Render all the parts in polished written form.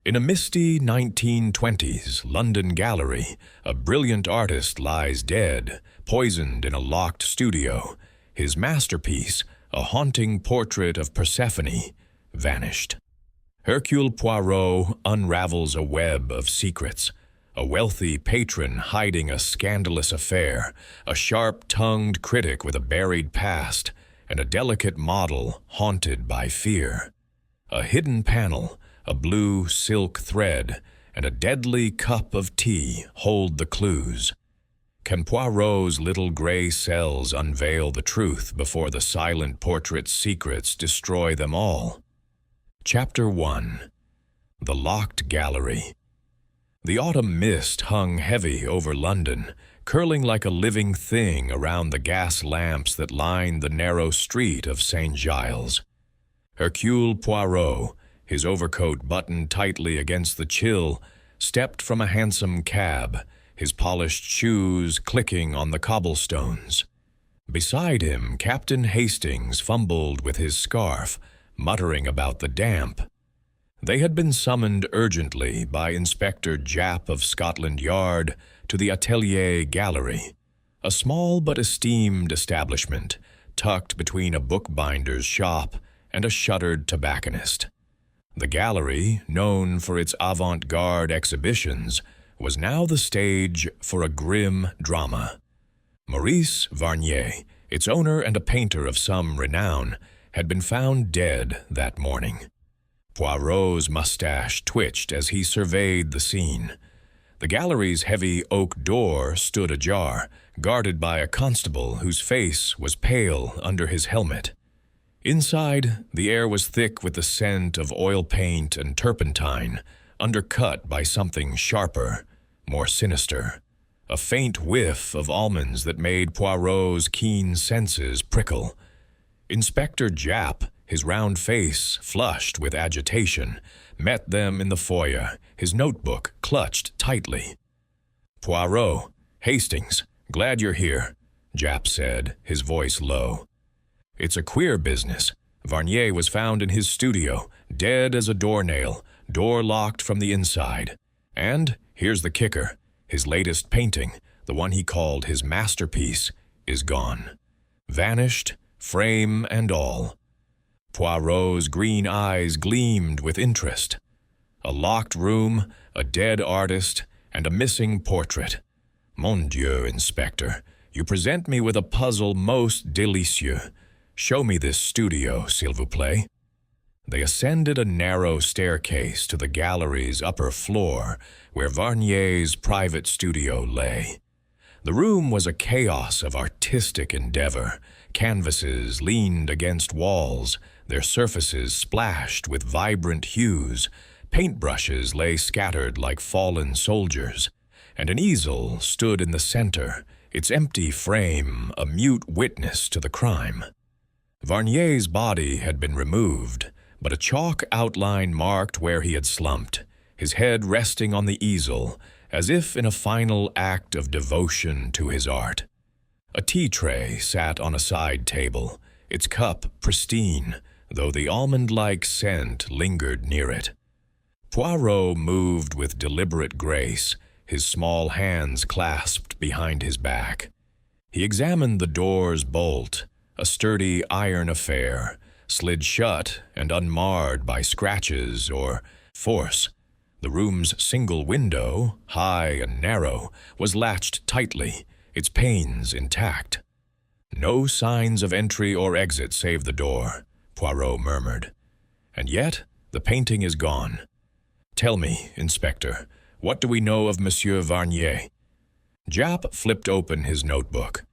In a misty 1920s London gallery, a brilliant artist lies dead, poisoned in a locked studio. His masterpiece, a haunting portrait of Persephone, vanished. Hercule Poirot unravels a web of secrets. A wealthy patron hiding a scandalous affair, a sharp-tongued critic with a buried past, and a delicate model haunted by fear. A hidden panel, a blue silk thread, and a deadly cup of tea hold the clues. Can Poirot's little gray cells unveil the truth before the silent portrait's secrets destroy them all? Chapter 1. The Locked Gallery. The autumn mist hung heavy over London, curling like a living thing around the gas lamps that lined the narrow street of St. Giles. Hercule Poirot, his overcoat buttoned tightly against the chill, stepped from a hansom cab, his polished shoes clicking on the cobblestones. Beside him, Captain Hastings fumbled with his scarf, muttering about the damp. They had been summoned urgently by Inspector Japp of Scotland Yard to the Atelier Gallery, a small but esteemed establishment tucked between a bookbinder's shop and a shuttered tobacconist. The gallery, known for its avant-garde exhibitions, was now the stage for a grim drama. Maurice Varnier, its owner and a painter of some renown, had been found dead that morning. Poirot's mustache twitched as he surveyed the scene. The gallery's heavy oak door stood ajar, guarded by a constable whose face was pale under his helmet. Inside, the air was thick with the scent of oil paint and turpentine, undercut by something sharper, more sinister. A faint whiff of almonds that made Poirot's keen senses prickle. Inspector Japp, his round face flushed with agitation, met them in the foyer, his notebook clutched tightly. "Poirot, Hastings, glad you're here," Japp said, his voice low. "It's a queer business. Varnier was found in his studio, dead as a doornail, door locked from the inside. And, here's the kicker, his latest painting, the one he called his masterpiece, is gone. Vanished, frame and all." Poirot's green eyes gleamed with interest. A locked room, a dead artist, and a missing portrait. Mon Dieu, Inspector, you present me with a puzzle most délicieux. Show me this studio, s'il vous plaît. They ascended a narrow staircase to the gallery's upper floor, where Varnier's private studio lay. The room was a chaos of artistic endeavor. Canvases leaned against walls, their surfaces splashed with vibrant hues. Paintbrushes lay scattered like fallen soldiers, and an easel stood in the center, its empty frame a mute witness to the crime. Varnier's body had been removed, but a chalk outline marked where he had slumped, his head resting on the easel, as if in a final act of devotion to his art. A tea tray sat on a side table, its cup pristine, though the almond-like scent lingered near it. Poirot moved with deliberate grace, his small hands clasped behind his back. He examined the door's bolt, a sturdy iron affair, slid shut and unmarred by scratches or force. The room's single window, high and narrow, was latched tightly, its panes intact. "No signs of entry or exit save the door," Poirot murmured. "And yet the painting is gone. Tell me, Inspector, what do we know of Monsieur Varnier?" Japp flipped open his notebook.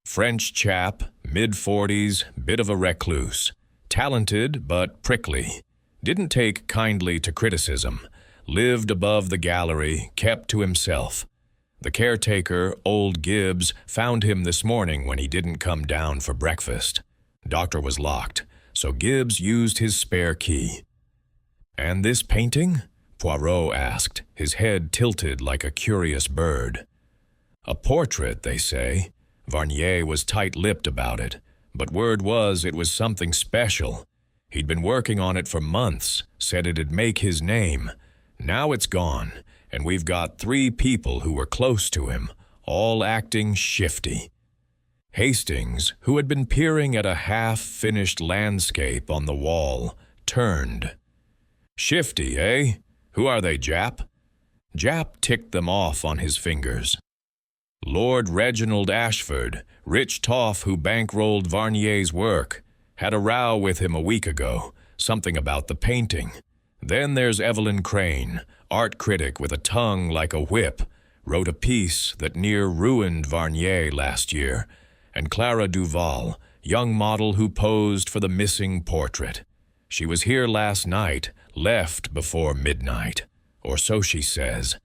"French chap, mid-40s, bit of a recluse. Talented but prickly. Didn't take kindly to criticism. Lived above the gallery, kept to himself. The caretaker, old Gibbs, found him this morning when he didn't come down for breakfast. Doctor was locked, so Gibbs used his spare key." "And this painting?" Poirot asked, his head tilted like a curious bird. "A portrait, they say. Varnier was tight-lipped about it, but word was it was something special. He'd been working on it for months, said it'd make his name. Now it's gone, and we've got 3 people who were close to him, all acting shifty. Hastings, who had been peering at a half-finished landscape on the wall, turned. "Shifty, eh? Who are they, Jap?" Jap ticked them off on his fingers. "Lord Reginald Ashford, rich toff who bankrolled Varnier's work, had a row with him a week ago, something about the painting. Then there's Evelyn Crane, art critic with a tongue like a whip, wrote a piece that near ruined Varnier last year, and Clara Duval, young model who posed for the missing portrait. She was here last night, left before midnight, or so she says."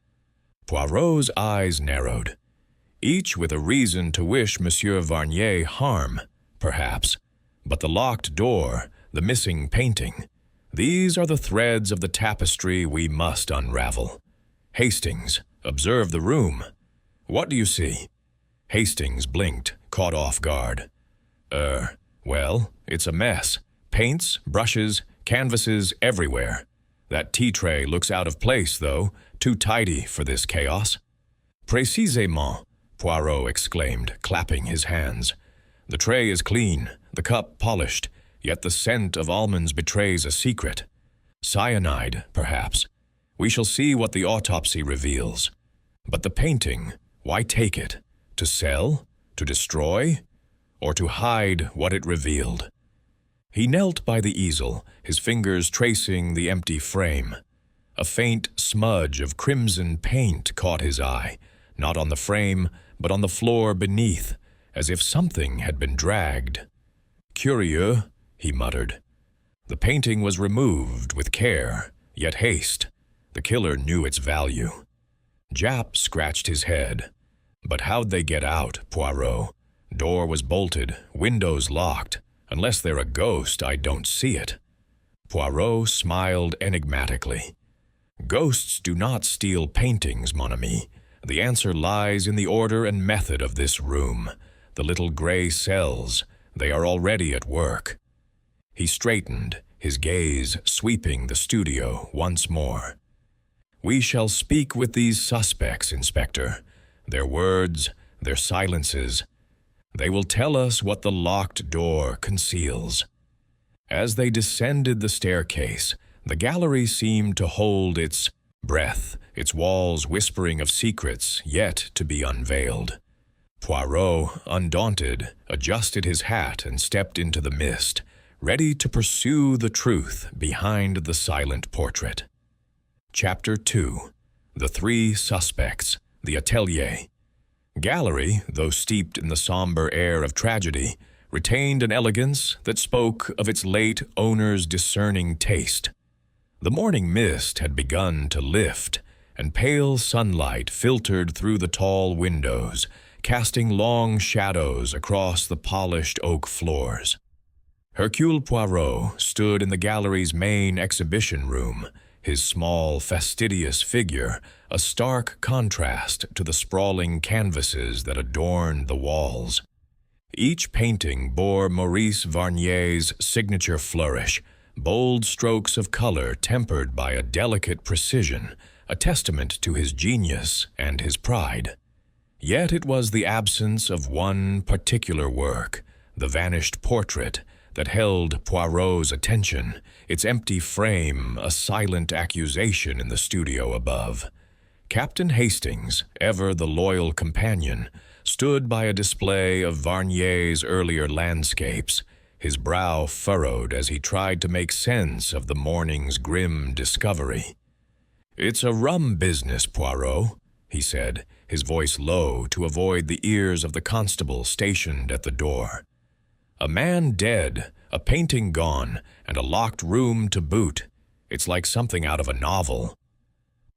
Poirot's eyes narrowed, each with a reason to wish Monsieur Varnier harm, perhaps. But the locked door, the missing painting, these are the threads of the tapestry we must unravel. "Hastings, observe the room. What do you see?" Hastings blinked, caught off guard. Well, it's a mess. Paints, brushes, canvases everywhere. That tea tray looks out of place, though, too tidy for this chaos." "Précisément," Poirot exclaimed, clapping his hands. "The tray is clean, the cup polished, yet the scent of almonds betrays a secret. Cyanide, perhaps. We shall see what the autopsy reveals. But the painting, why take it? To sell? To destroy? Or to hide what it revealed?" He knelt by the easel, his fingers tracing the empty frame. A faint smudge of crimson paint caught his eye, not on the frame, but on the floor beneath, as if something had been dragged. "Curieux," he muttered. The painting was removed with care, yet haste. The killer knew its value. Jap scratched his head. "But how'd they get out, Poirot? Door was bolted, windows locked. Unless they're a ghost, I don't see it." Poirot smiled enigmatically. "Ghosts do not steal paintings, mon ami. The answer lies in the order and method of this room. The little gray cells, they are already at work." He straightened, his gaze sweeping the studio once more. "We shall speak with these suspects, Inspector. Their words, their silences, they will tell us what the locked door conceals." As they descended the staircase, the gallery seemed to hold its breath, its walls whispering of secrets yet to be unveiled. Poirot, undaunted, adjusted his hat and stepped into the mist, ready to pursue the truth behind the silent portrait. Chapter 2. The 3 Suspects, the Atelier. Gallery, though steeped in the somber air of tragedy, retained an elegance that spoke of its late owner's discerning taste. The morning mist had begun to lift, and pale sunlight filtered through the tall windows, casting long shadows across the polished oak floors. Hercule Poirot stood in the gallery's main exhibition room, his small, fastidious figure a stark contrast to the sprawling canvases that adorned the walls. Each painting bore Maurice Varnier's signature flourish, bold strokes of color tempered by a delicate precision, a testament to his genius and his pride. Yet it was the absence of one particular work, the vanished portrait, that held Poirot's attention, its empty frame a silent accusation in the studio above. Captain Hastings, ever the loyal companion, stood by a display of Varnier's earlier landscapes, his brow furrowed as he tried to make sense of the morning's grim discovery. "It's a rum business, Poirot," he said, his voice low to avoid the ears of the constable stationed at the door. "A man dead, a painting gone, and a locked room to boot. It's like something out of a novel."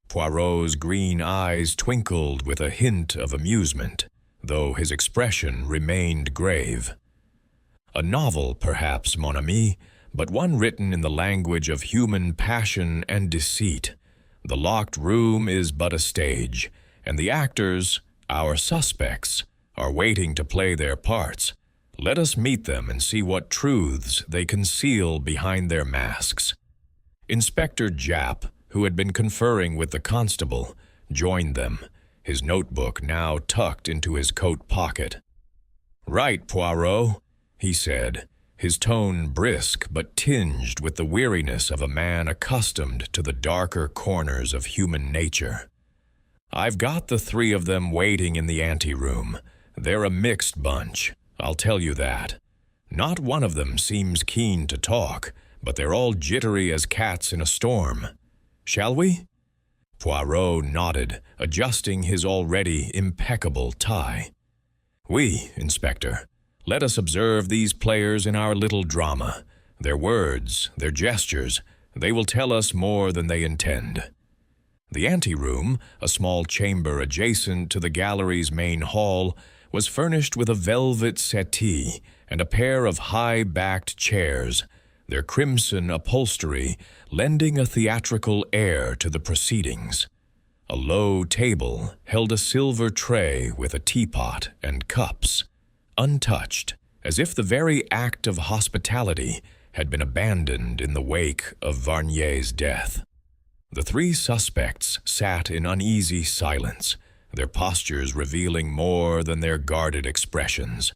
Poirot's green eyes twinkled with a hint of amusement, though his expression remained grave. "A novel, perhaps, mon ami, but one written in the language of human passion and deceit. The locked room is but a stage, and the actors, our suspects, are waiting to play their parts. Let us meet them and see what truths they conceal behind their masks." Inspector Japp, who had been conferring with the constable, joined them, his notebook now tucked into his coat pocket. "Right, Poirot," he said, his tone brisk but tinged with the weariness of a man accustomed to the darker corners of human nature. "I've got the three of them waiting in the anteroom. They're a mixed bunch, I'll tell you that. Not one of them seems keen to talk, but they're all jittery as cats in a storm. Shall we?" Poirot nodded, adjusting his already impeccable tie. "Oui, Inspector. Let us observe these players in our little drama. Their words, their gestures, they will tell us more than they intend." The anteroom, a small chamber adjacent to the gallery's main hall, was furnished with a velvet settee and a pair of high-backed chairs, their crimson upholstery lending a theatrical air to the proceedings. A low table held a silver tray with a teapot and cups, untouched, as if the very act of hospitality had been abandoned in the wake of Varnier's death. The three suspects sat in uneasy silence, their postures revealing more than their guarded expressions.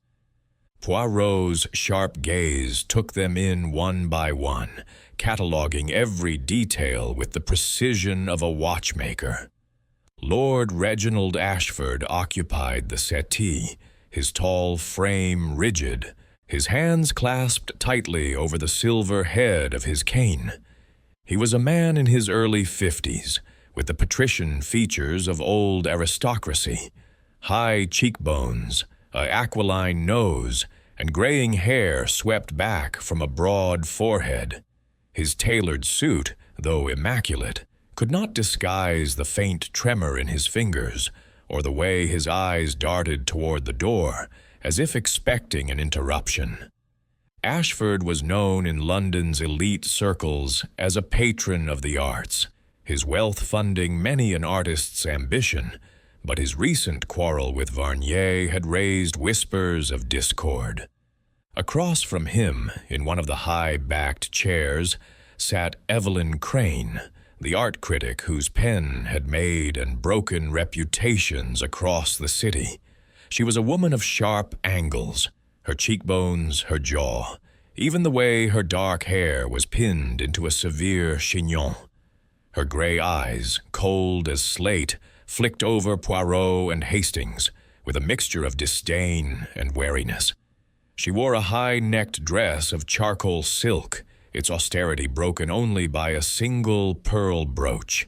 Poirot's sharp gaze took them in one by one, cataloguing every detail with the precision of a watchmaker. Lord Reginald Ashford occupied the settee, his tall frame rigid, his hands clasped tightly over the silver head of his cane. He was a man in his early 50s, with the patrician features of old aristocracy, high cheekbones, an aquiline nose, and graying hair swept back from a broad forehead. His tailored suit, though immaculate, could not disguise the faint tremor in his fingers or the way his eyes darted toward the door, as if expecting an interruption. Ashford was known in London's elite circles as a patron of the arts, his wealth funding many an artist's ambition, but his recent quarrel with Varnier had raised whispers of discord. Across from him, in one of the high-backed chairs, sat Evelyn Crane, the art critic whose pen had made and broken reputations across the city. She was a woman of sharp angles, her cheekbones, her jaw, even the way her dark hair was pinned into a severe chignon. Her gray eyes, cold as slate, flicked over Poirot and Hastings with a mixture of disdain and wariness. She wore a high-necked dress of charcoal silk, its austerity broken only by a single pearl brooch.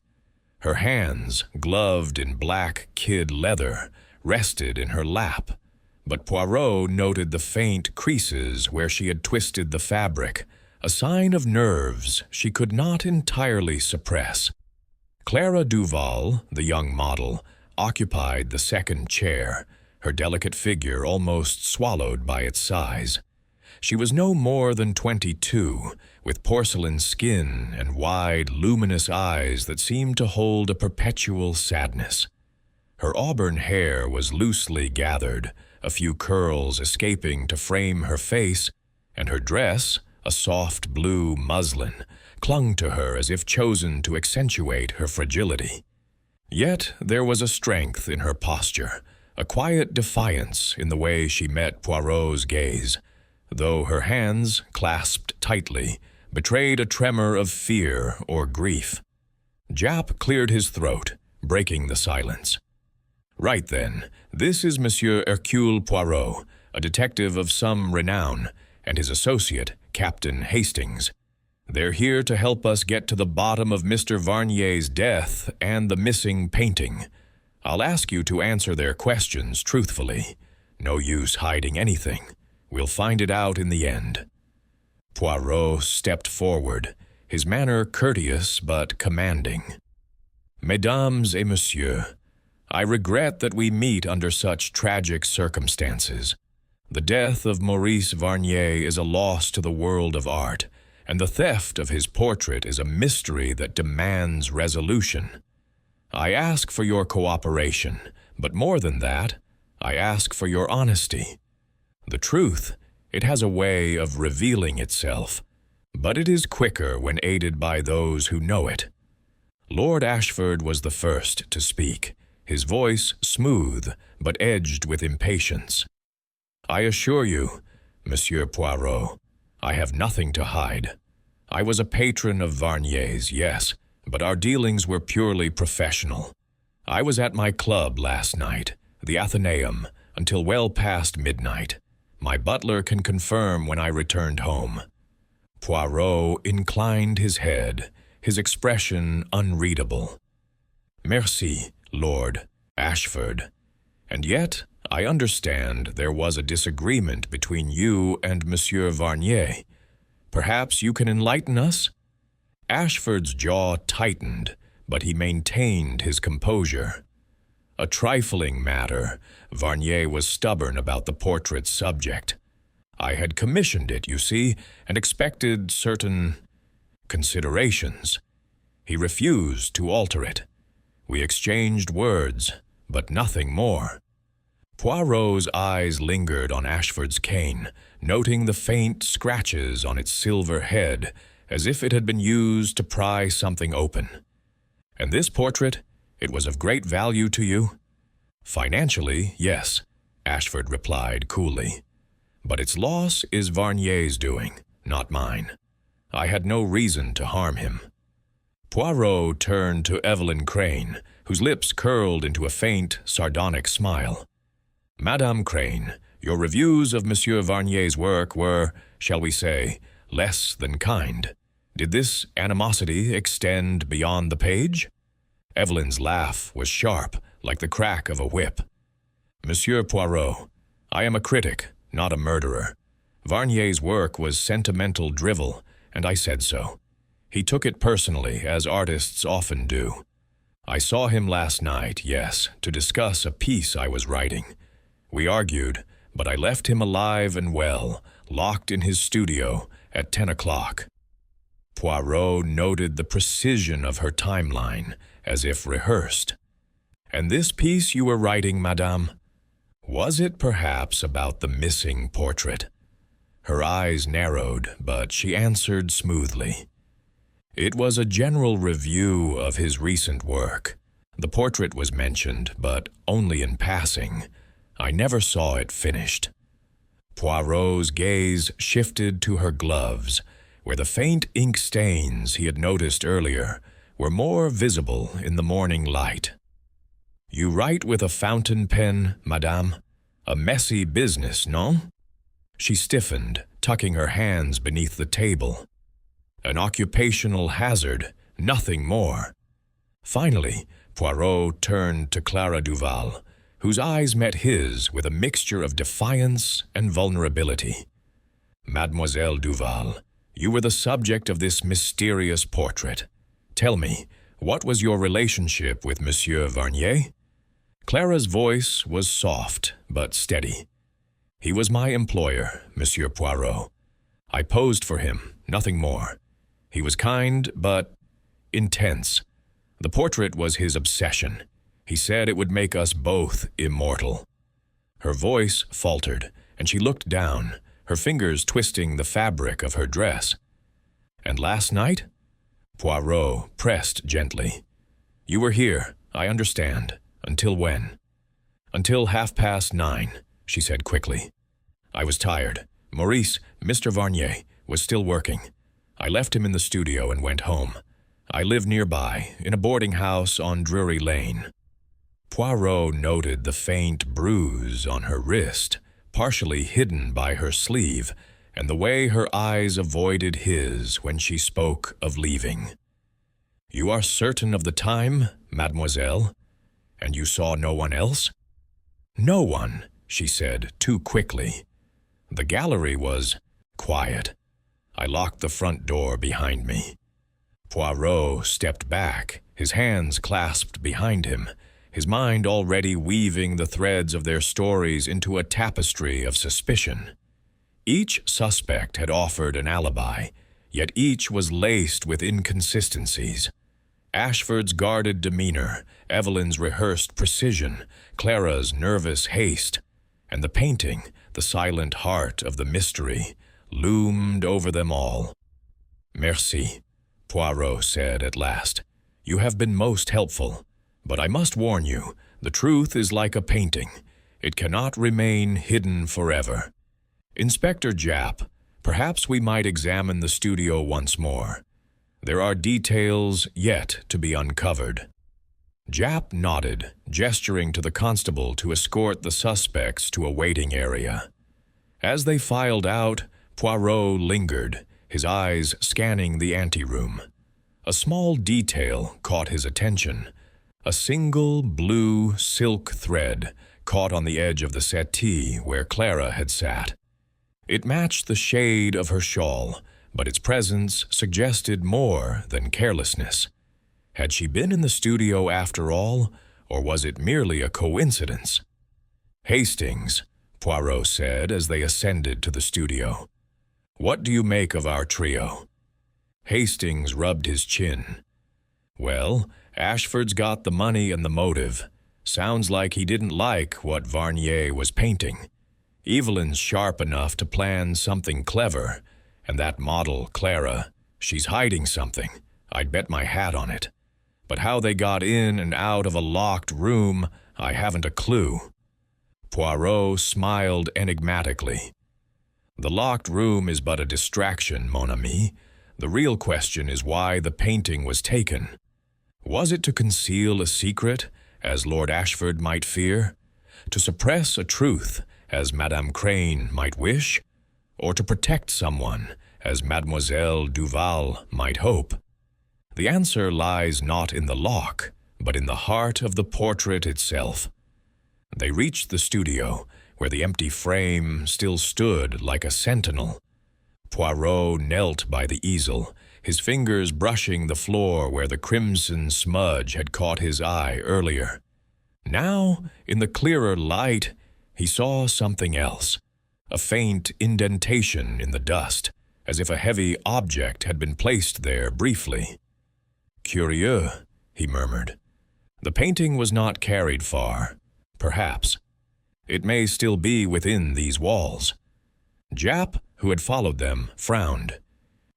Her hands, gloved in black kid leather, rested in her lap, but Poirot noted the faint creases where she had twisted the fabric, a sign of nerves she could not entirely suppress. Clara Duval, the young model, occupied the second chair, her delicate figure almost swallowed by its size. She was no more than 22, with porcelain skin and wide, luminous eyes that seemed to hold a perpetual sadness. Her auburn hair was loosely gathered, a few curls escaping to frame her face, and her dress, a soft blue muslin, clung to her as if chosen to accentuate her fragility. Yet there was a strength in her posture, a quiet defiance in the way she met Poirot's gaze, though her hands, clasped tightly, betrayed a tremor of fear or grief. Japp cleared his throat, breaking the silence. "Right then, this is Monsieur Hercule Poirot, a detective of some renown, and his associate, Captain Hastings. They're here to help us get to the bottom of Mr. Varnier's death and the missing painting. I'll ask you to answer their questions truthfully. No use hiding anything. We'll find it out in the end." Poirot stepped forward, his manner courteous but commanding. "Mesdames et messieurs, I regret that we meet under such tragic circumstances. The death of Maurice Varnier is a loss to the world of art, and the theft of his portrait is a mystery that demands resolution. I ask for your cooperation, but more than that, I ask for your honesty. The truth, it has a way of revealing itself, but it is quicker when aided by those who know it. Lord Ashford was the first to speak, his voice smooth but edged with impatience. "I assure you, Monsieur Poirot, I have nothing to hide. I was a patron of Varnier's, yes, but our dealings were purely professional. I was at my club last night, the Athenaeum, until well past midnight. My butler can confirm when I returned home." Poirot inclined his head, his expression unreadable. "Merci, Lord Ashford. And yet, I understand there was a disagreement between you and Monsieur Varnier. Perhaps you can enlighten us?" Ashford's jaw tightened, but he maintained his composure. "A trifling matter. Varnier was stubborn about the portrait's subject. I had commissioned it, you see, and expected certain considerations. He refused to alter it. We exchanged words, but nothing more." Poirot's eyes lingered on Ashford's cane, noting the faint scratches on its silver head, as if it had been used to pry something open. "And this portrait, it was of great value to you?" "Financially, yes," Ashford replied coolly. "But its loss is Varnier's doing, not mine. I had no reason to harm him." Poirot turned to Evelyn Crane, whose lips curled into a faint, sardonic smile. "Madame Crane, your reviews of Monsieur Varnier's work were, shall we say, less than kind. Did this animosity extend beyond the page?" Evelyn's laugh was sharp, like the crack of a whip. "Monsieur Poirot, I am a critic, not a murderer. Varnier's work was sentimental drivel, and I said so. He took it personally, as artists often do. I saw him last night, yes, to discuss a piece I was writing. We argued, but I left him alive and well, locked in his studio at 10 o'clock. Poirot noted the precision of her timeline, as if rehearsed. "And this piece you were writing, madame? Was it perhaps about the missing portrait?" Her eyes narrowed, but she answered smoothly. "It was a general review of his recent work. The portrait was mentioned, but only in passing. I never saw it finished." Poirot's gaze shifted to her gloves, where the faint ink stains he had noticed earlier were more visible in the morning light. "You write with a fountain pen, madame? A messy business, non?" She stiffened, tucking her hands beneath the table. "An occupational hazard, nothing more." Finally, Poirot turned to Clara Duval, whose eyes met his with a mixture of defiance and vulnerability. "Mademoiselle Duval, you were the subject of this mysterious portrait. Tell me, what was your relationship with Monsieur Varnier?" Clara's voice was soft but steady. "He was my employer, Monsieur Poirot. I posed for him, nothing more. He was kind but intense. The portrait was his obsession. He said it would make us both immortal." Her voice faltered, and she looked down, her fingers twisting the fabric of her dress. "And last night?" Poirot pressed gently. "You were here, I understand. Until when?" "Until 9:30, she said quickly. "I was tired. Maurice, Mr. Varnier, was still working. I left him in the studio and went home. I live nearby, in a boarding house on Drury Lane." Poirot noted the faint bruise on her wrist, partially hidden by her sleeve, and the way her eyes avoided his when she spoke of leaving. "You are certain of the time, mademoiselle? And you saw no one else?" "No one," she said too quickly. "The gallery was quiet. I locked the front door behind me." Poirot stepped back, his hands clasped behind him, his mind already weaving the threads of their stories into a tapestry of suspicion. Each suspect had offered an alibi, yet each was laced with inconsistencies. Ashford's guarded demeanor, Evelyn's rehearsed precision, Clara's nervous haste, and the painting, the silent heart of the mystery, loomed over them all. "Merci," Poirot said at last. You have been most helpful, but I must warn you, the truth is like a painting. It cannot remain hidden forever. Inspector Japp, perhaps we might examine the studio once more. There are details yet to be uncovered." Japp nodded, gesturing to the constable to escort the suspects to a waiting area. As they filed out, Poirot lingered, his eyes scanning the anteroom. A small detail caught his attention. A single blue silk thread caught on the edge of the settee where Clara had sat. It matched the shade of her shawl, but its presence suggested more than carelessness. Had she been in the studio after all, or was it merely a coincidence? "Hastings," Poirot said as they ascended to the studio. "What do you make of our trio?" Hastings rubbed his chin. "Well, Ashford's got the money and the motive. Sounds like he didn't like what Varnier was painting. Evelyn's sharp enough to plan something clever, and that model, Clara, she's hiding something. I'd bet my hat on it. But how they got in and out of a locked room, I haven't a clue." Poirot smiled enigmatically. "The locked room is but a distraction, mon ami. The real question is why the painting was taken. Was it to conceal a secret, as Lord Ashford might fear? To suppress a truth, as Madame Crane might wish? Or to protect someone, as Mademoiselle Duval might hope? The answer lies not in the lock, but in the heart of the portrait itself." They reached the studio, where the empty frame still stood like a sentinel. Poirot knelt by the easel, his fingers brushing the floor where the crimson smudge had caught his eye earlier. Now, in the clearer light, he saw something else, a faint indentation in the dust, as if a heavy object had been placed there briefly. "Curieux," he murmured. "The painting was not carried far, perhaps. It may still be within these walls." Japp, who had followed them, frowned.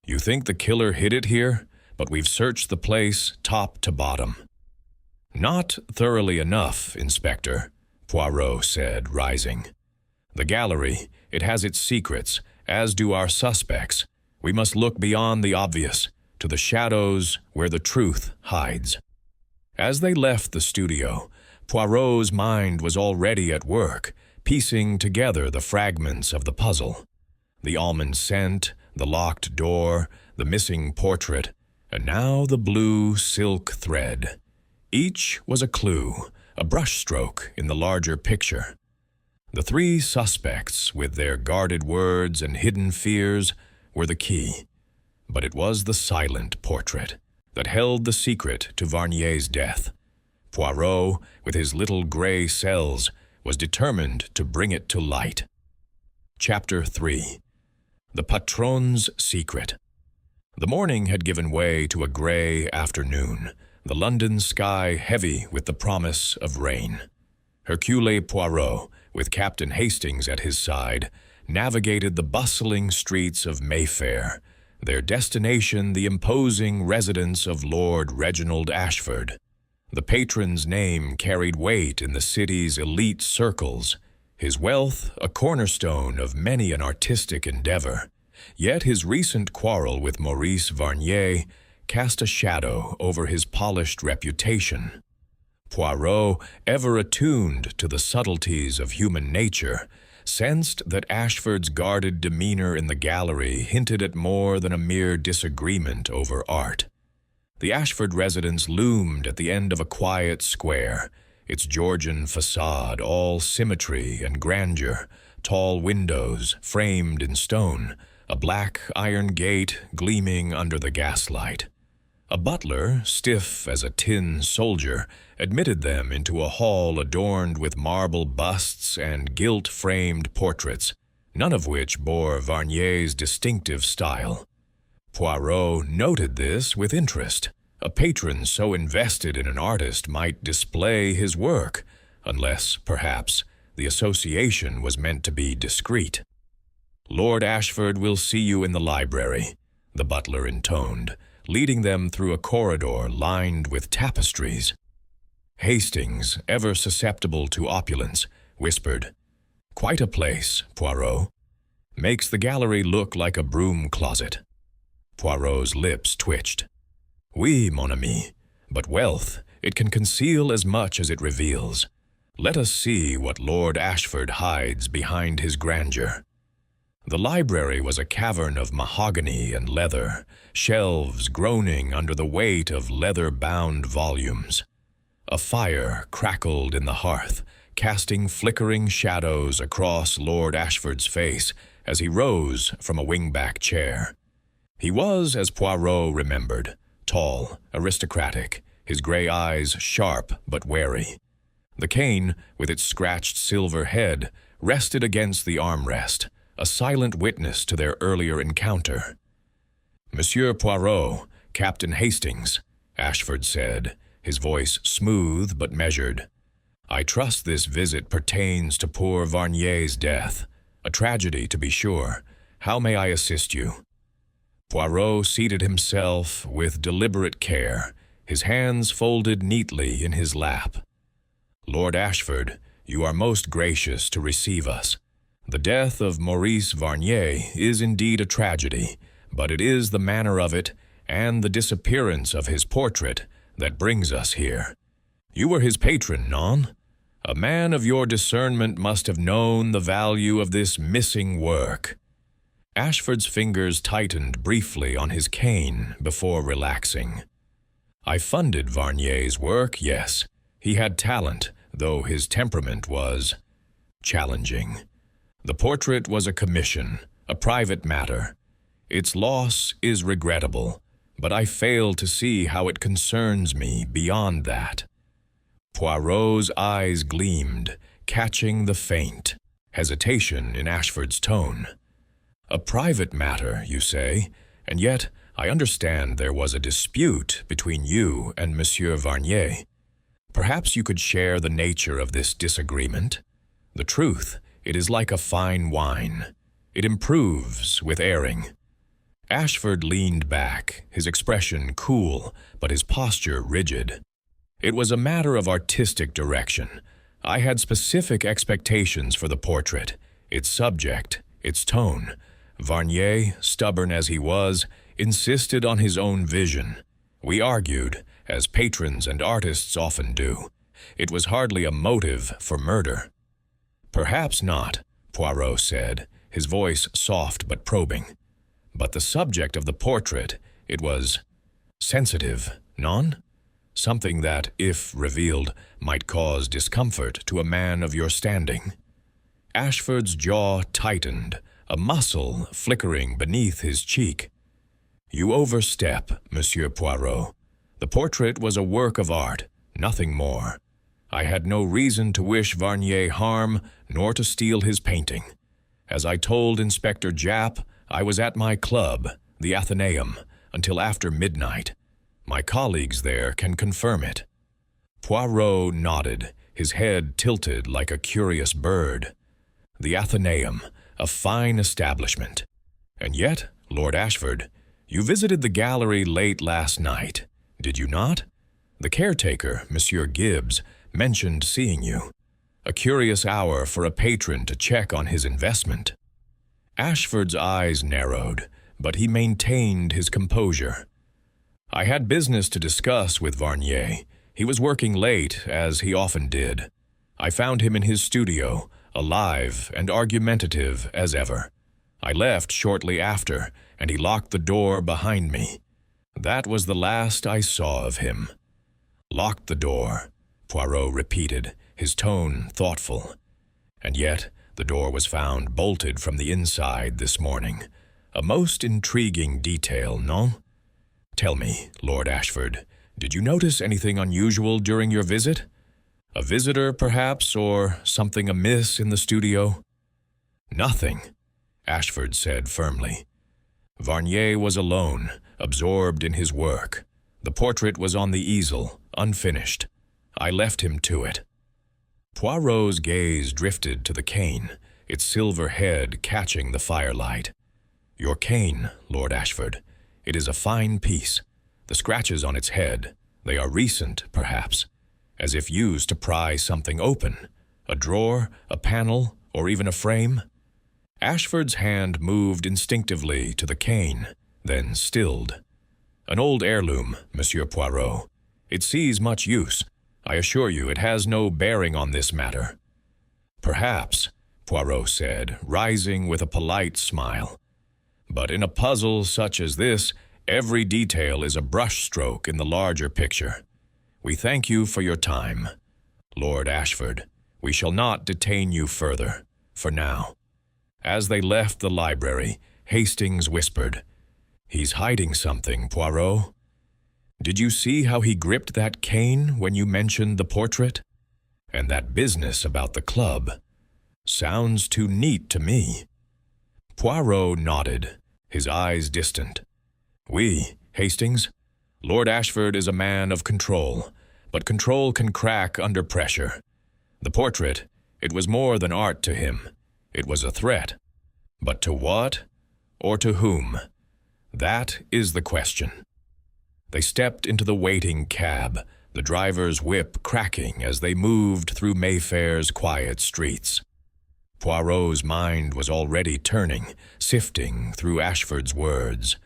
"You think the killer hid it here, but we've searched the place top to bottom." "Not thoroughly enough, Inspector," Poirot said, rising. "The gallery, it has its secrets, as do our suspects. We must look beyond the obvious, to the shadows where the truth hides." As they left the studio, Poirot's mind was already at work, piecing together the fragments of the puzzle. The almond scent, the locked door, the missing portrait, and now the blue silk thread. Each was a clue, a brushstroke in the larger picture. The three suspects, with their guarded words and hidden fears, were the key. But it was the silent portrait that held the secret to Varnier's death. Poirot, with his little gray cells, was determined to bring it to light. Chapter 3. The Patron's Secret. The morning had given way to a gray afternoon, the London sky heavy with the promise of rain. Hercule Poirot, with Captain Hastings at his side, navigated the bustling streets of Mayfair, their destination the imposing residence of Lord Reginald Ashford. The patron's name carried weight in the city's elite circles, his wealth a cornerstone of many an artistic endeavor. Yet his recent quarrel with Maurice Varnier cast a shadow over his polished reputation. Poirot, ever attuned to the subtleties of human nature, sensed that Ashford's guarded demeanor in the gallery hinted at more than a mere disagreement over art. The Ashford residence loomed at the end of a quiet square, its Georgian facade all symmetry and grandeur, tall windows framed in stone, a black iron gate gleaming under the gaslight. A butler, stiff as a tin soldier, admitted them into a hall adorned with marble busts and gilt-framed portraits, none of which bore Varnier's distinctive style. Poirot noted this with interest. A patron so invested in an artist might display his work, unless, perhaps, the association was meant to be discreet. "Lord Ashford will see you in the library," the butler intoned, leading them through a corridor lined with tapestries. Hastings, ever susceptible to opulence, whispered, "Quite a place, Poirot. Makes the gallery look like a broom closet." Poirot's lips twitched. "Oui, mon ami, but wealth, it can conceal as much as it reveals. Let us see what Lord Ashford hides behind his grandeur." The library was a cavern of mahogany and leather, shelves groaning under the weight of leather-bound volumes. A fire crackled in the hearth, casting flickering shadows across Lord Ashford's face as he rose from a wing-back chair. He was, as Poirot remembered, tall, aristocratic, his gray eyes sharp but wary. The cane, with its scratched silver head, rested against the armrest, a silent witness to their earlier encounter. "Monsieur Poirot, Captain Hastings," Ashford said, his voice smooth but measured. "I trust this visit pertains to poor Varnier's death. A tragedy, to be sure. How may I assist you?" Poirot seated himself with deliberate care, his hands folded neatly in his lap. "Lord Ashford, you are most gracious to receive us. The death of Maurice Varnier is indeed a tragedy, but it is the manner of it and the disappearance of his portrait that brings us here. You were his patron, non? A man of your discernment must have known the value of this missing work." Ashford's fingers tightened briefly on his cane before relaxing. "I funded Varnier's work, yes. He had talent, though his temperament was challenging. The portrait was a commission, a private matter. Its loss is regrettable, but I fail to see how it concerns me beyond that." Poirot's eyes gleamed, catching the faint hesitation in Ashford's tone. "A private matter, you say, and yet I understand there was a dispute between you and Monsieur Varnier. Perhaps you could share the nature of this disagreement. The truth, it is like a fine wine. It improves with airing." Ashford leaned back, his expression cool, but his posture rigid. "It was a matter of artistic direction. I had specific expectations for the portrait, its subject, its tone. Varnier, stubborn as he was, insisted on his own vision. We argued, as patrons and artists often do. It was hardly a motive for murder." "Perhaps not," Poirot said, his voice soft but probing. "But the subject of the portrait, it was sensitive, non? Something that, if revealed, might cause discomfort to a man of your standing." Ashford's jaw tightened, a muscle flickering beneath his cheek. "You overstep, Monsieur Poirot. The portrait was a work of art, nothing more. I had no reason to wish Varnier harm, nor to steal his painting. As I told Inspector Japp, I was at my club, the Athenaeum, until after midnight. My colleagues there can confirm it." Poirot nodded, his head tilted like a curious bird. The Athenaeum, a fine establishment. "And yet, Lord Ashford, you visited the gallery late last night, did you not? The caretaker, Monsieur Gibbs, mentioned seeing you. A curious hour for a patron to check on his investment." Ashford's eyes narrowed, but he maintained his composure. "I had business to discuss with Varnier. He was working late, as he often did. I found him in his studio, alive and argumentative as ever. I left shortly after, and he locked the door behind me. That was the last I saw of him." "Locked the door," Poirot repeated, his tone thoughtful. "And yet the door was found bolted from the inside this morning. A most intriguing detail, non? Tell me, Lord Ashford, did you notice anything unusual during your visit? A visitor, perhaps, or something amiss in the studio?" "Nothing," Ashford said firmly. "Varnier was alone, absorbed in his work. The portrait was on the easel, unfinished. I left him to it." Poirot's gaze drifted to the cane, its silver head catching the firelight. "Your cane, Lord Ashford. It is a fine piece. The scratches on its head, they are recent, perhaps, as if used to pry something open, a drawer, a panel, or even a frame. Ashford's hand moved instinctively to the cane, then stilled. An old heirloom, Monsieur Poirot. It sees much use. I assure you it has no bearing on this matter. Perhaps, Poirot said, rising with a polite smile. But in a puzzle such as this, every detail is a brushstroke in the larger picture. We thank you for your time. Lord Ashford, we shall not detain you further, for now. As they left the library, Hastings whispered, "He's hiding something, Poirot. Did you see how he gripped that cane when you mentioned the portrait? And that business about the club. Sounds too neat to me." Poirot nodded, his eyes distant. "Oui, Hastings. Lord Ashford is a man of control, but control can crack under pressure. The portrait, it was more than art to him. It was a threat. But to what? Or to whom? That is the question." They stepped into the waiting cab, the driver's whip cracking as they moved through Mayfair's quiet streets. Poirot's mind was already turning, sifting through Ashford's words.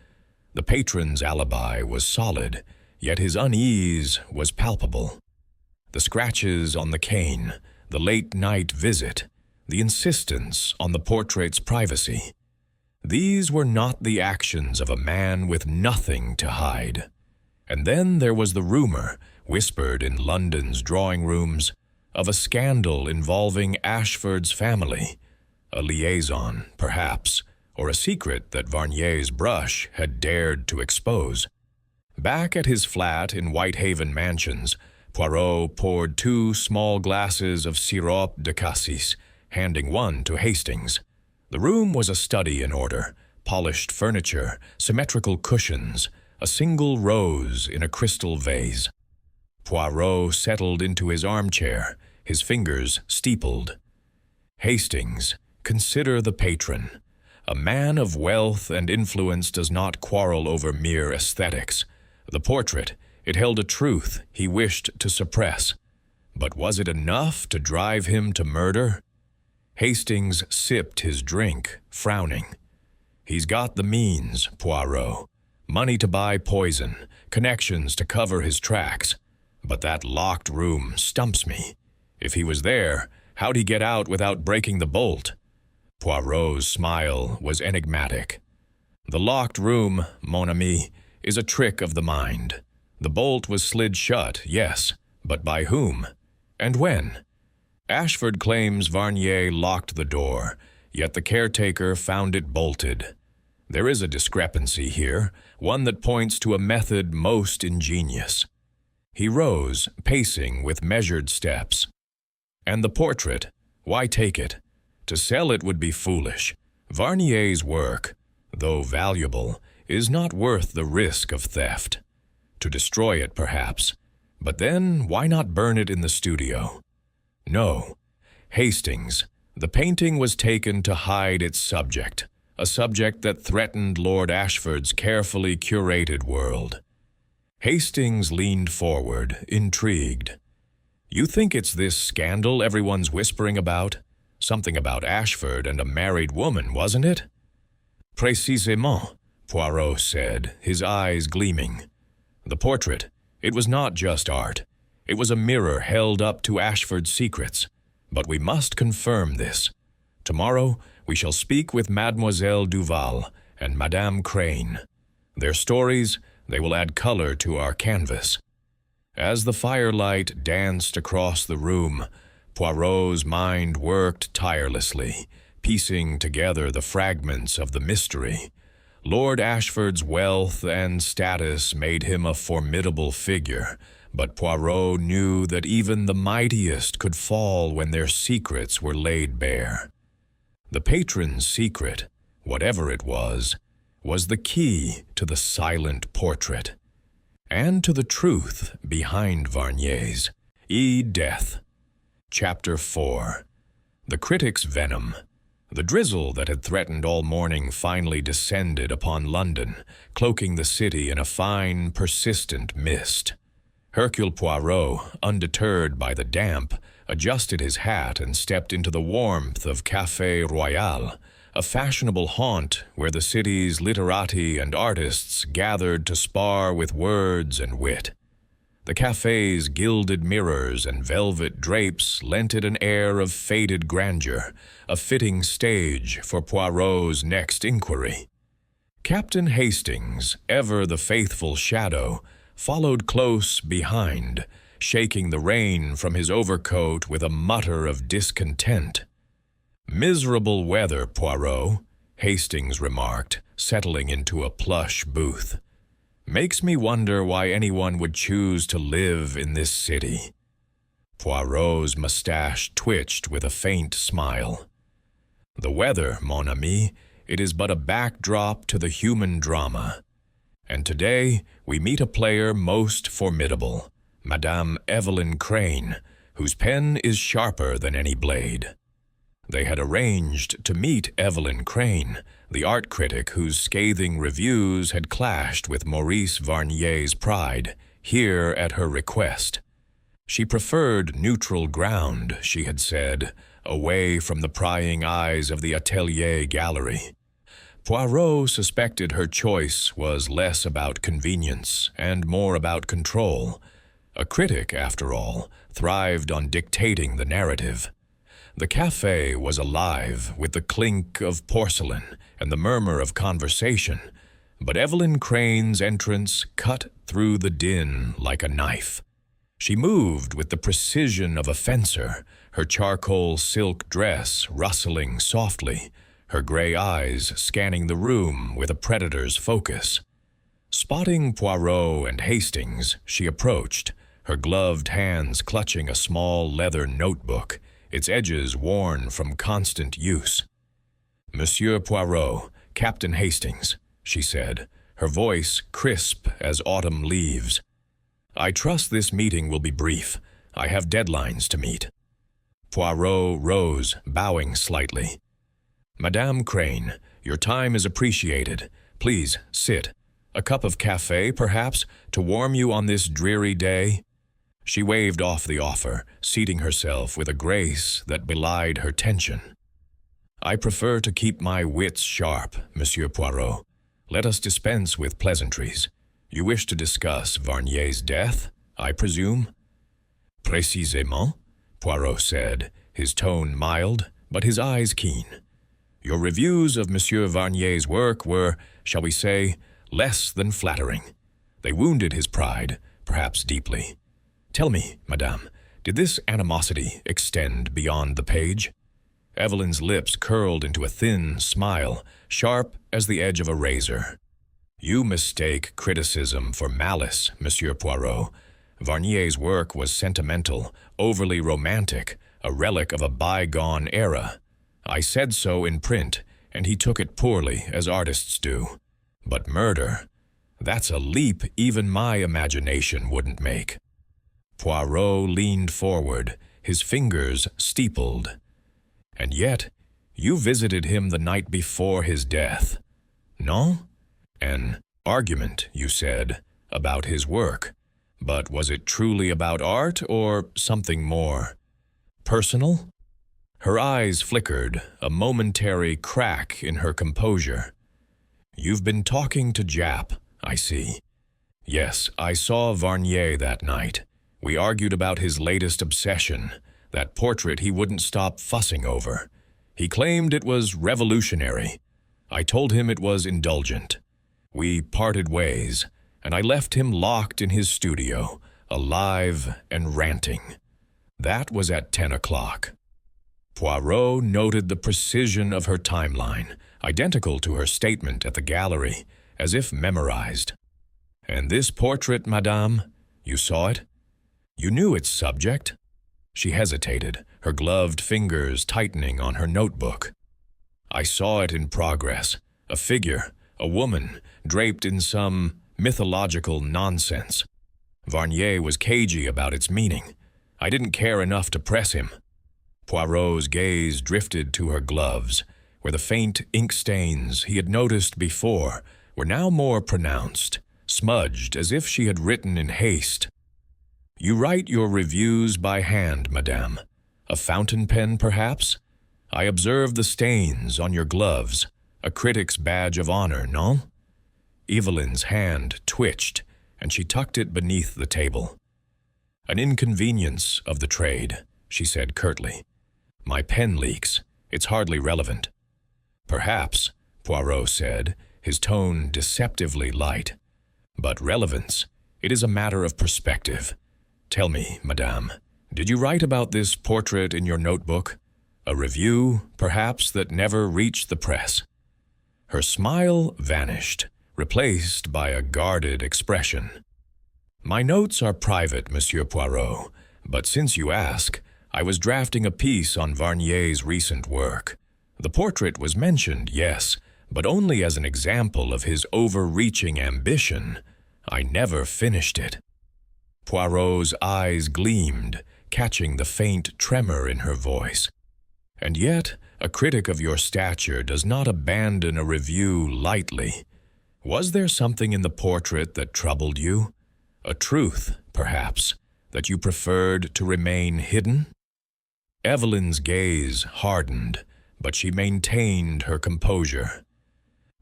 The patron's alibi was solid, yet his unease was palpable. The scratches on the cane, the late-night visit, the insistence on the portrait's privacy. These were not the actions of a man with nothing to hide. And then there was the rumor, whispered in London's drawing rooms, of a scandal involving Ashford's family, a liaison, perhaps, or a secret that Varnier's brush had dared to expose. Back at his flat in Whitehaven Mansions, Poirot poured 2 small glasses of sirop de cassis, handing one to Hastings. The room was a study in order, polished furniture, symmetrical cushions, a single rose in a crystal vase. Poirot settled into his armchair, his fingers steepled. "Hastings, consider the patron. A man of wealth and influence does not quarrel over mere aesthetics. The portrait, it held a truth he wished to suppress. But was it enough to drive him to murder?" Hastings sipped his drink, frowning. "He's got the means, Poirot. Money to buy poison, connections to cover his tracks. But that locked room stumps me. If he was there, how'd he get out without breaking the bolt?" Poirot's smile was enigmatic. "The locked room, mon ami, is a trick of the mind. The bolt was slid shut, yes, but by whom? And when? Ashford claims Varnier locked the door, yet the caretaker found it bolted. There is a discrepancy here, one that points to a method most ingenious." He rose, pacing with measured steps. "And the portrait, why take it? To sell it would be foolish. Varnier's work, though valuable, is not worth the risk of theft. To destroy it, perhaps, but then why not burn it in the studio? No, Hastings, the painting was taken to hide its subject, a subject that threatened Lord Ashford's carefully curated world." Hastings leaned forward, intrigued. "You think it's this scandal everyone's whispering about? Something about Ashford and a married woman, wasn't it?" "Précisément," Poirot said, his eyes gleaming. "The portrait, it was not just art. It was a mirror held up to Ashford's secrets. But we must confirm this. Tomorrow we shall speak with Mademoiselle Duval and Madame Crane. Their stories, they will add color to our canvas." As the firelight danced across the room, Poirot's mind worked tirelessly, piecing together the fragments of the mystery. Lord Ashford's wealth and status made him a formidable figure, but Poirot knew that even the mightiest could fall when their secrets were laid bare. The patron's secret, whatever it was the key to the silent portrait, and to the truth behind Varnier's death. Chapter 4. The Critic's Venom. The drizzle that had threatened all morning finally descended upon London, cloaking the city in a fine, persistent mist. Hercule Poirot, undeterred by the damp, adjusted his hat and stepped into the warmth of Café Royal, a fashionable haunt where the city's literati and artists gathered to spar with words and wit. The café's gilded mirrors and velvet drapes lent it an air of faded grandeur, a fitting stage for Poirot's next inquiry. Captain Hastings, ever the faithful shadow, followed close behind, shaking the rain from his overcoat with a mutter of discontent. "Miserable weather, Poirot," Hastings remarked, settling into a plush booth. "Makes me wonder why anyone would choose to live in this city." Poirot's mustache twitched with a faint smile. "The weather, mon ami, it is but a backdrop to the human drama. And today we meet a player most formidable, Madame Evelyn Crane, whose pen is sharper than any blade." They had arranged to meet Evelyn Crane, the art critic whose scathing reviews had clashed with Maurice Varnier's pride, here at her request. She preferred neutral ground, she had said, away from the prying eyes of the Atelier gallery. Poirot suspected her choice was less about convenience and more about control. A critic, after all, thrived on dictating the narrative. The café was alive with the clink of porcelain and the murmur of conversation, but Evelyn Crane's entrance cut through the din like a knife. She moved with the precision of a fencer, her charcoal silk dress rustling softly, her gray eyes scanning the room with a predator's focus. Spotting Poirot and Hastings, she approached, her gloved hands clutching a small leather notebook, its edges worn from constant use. "Monsieur Poirot, Captain Hastings," she said, her voice crisp as autumn leaves. "I trust this meeting will be brief. I have deadlines to meet." Poirot rose, bowing slightly. "Madame Crane, your time is appreciated. Please, sit. A cup of café, perhaps, to warm you on this dreary day?" She waved off the offer, seating herself with a grace that belied her tension. "I prefer to keep my wits sharp, Monsieur Poirot. Let us dispense with pleasantries. You wish to discuss Varnier's death, I presume?" "Précisément," Poirot said, his tone mild, but his eyes keen. "Your reviews of Monsieur Varnier's work were, shall we say, less than flattering. They wounded his pride, perhaps deeply. Tell me, madame, did this animosity extend beyond the page?" Evelyn's lips curled into a thin smile, sharp as the edge of a razor. "You mistake criticism for malice, Monsieur Poirot. Varnier's work was sentimental, overly romantic, a relic of a bygone era. I said so in print, and he took it poorly, as artists do. But murder, that's a leap even my imagination wouldn't make." Poirot leaned forward, his fingers steepled. "And yet, you visited him the night before his death. No? An argument, you said, about his work. But was it truly about art or something more personal?" Her eyes flickered, a momentary crack in her composure. "You've been talking to Jap, I see. Yes, I saw Varnier that night. We argued about his latest obsession, that portrait he wouldn't stop fussing over. He claimed it was revolutionary. I told him it was indulgent. We parted ways, and I left him locked in his studio, alive and ranting. That was at 10 o'clock. Poirot noted the precision of her timeline, identical to her statement at the gallery, as if memorized. "And this portrait, madame, you saw it? You knew its subject?" She hesitated, her gloved fingers tightening on her notebook. "I saw it in progress, a figure, a woman, draped in some mythological nonsense. Varnier was cagey about its meaning. I didn't care enough to press him." Poirot's gaze drifted to her gloves, where the faint ink stains he had noticed before were now more pronounced, smudged as if she had written in haste. "You write your reviews by hand, madame. A fountain pen, perhaps? I observe the stains on your gloves. A critic's badge of honor, non?" Evelyn's hand twitched, and she tucked it beneath the table. "An inconvenience of the trade," she said curtly. "My pen leaks. It's hardly relevant." "Perhaps," Poirot said, his tone deceptively light. "But relevance, it is a matter of perspective. Tell me, madame, did you write about this portrait in your notebook? A review, perhaps, that never reached the press?" Her smile vanished, replaced by a guarded expression. "My notes are private, Monsieur Poirot, but since you ask, I was drafting a piece on Varnier's recent work. The portrait was mentioned, yes, but only as an example of his overreaching ambition. I never finished it." Poirot's eyes gleamed, catching the faint tremor in her voice. "And yet, a critic of your stature does not abandon a review lightly. Was there something in the portrait that troubled you? A truth, perhaps, that you preferred to remain hidden?" Evelyn's gaze hardened, but she maintained her composure.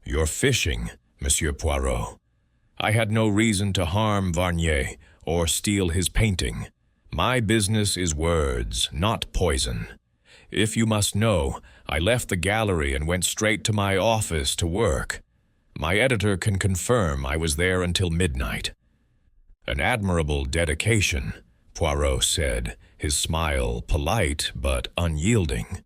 "You're fishing, Monsieur Poirot. I had no reason to harm Varnier or steal his painting. My business is words, not poison. If you must know, I left the gallery and went straight to my office to work. My editor can confirm I was there until midnight." "An admirable dedication," Poirot said, his smile polite but unyielding.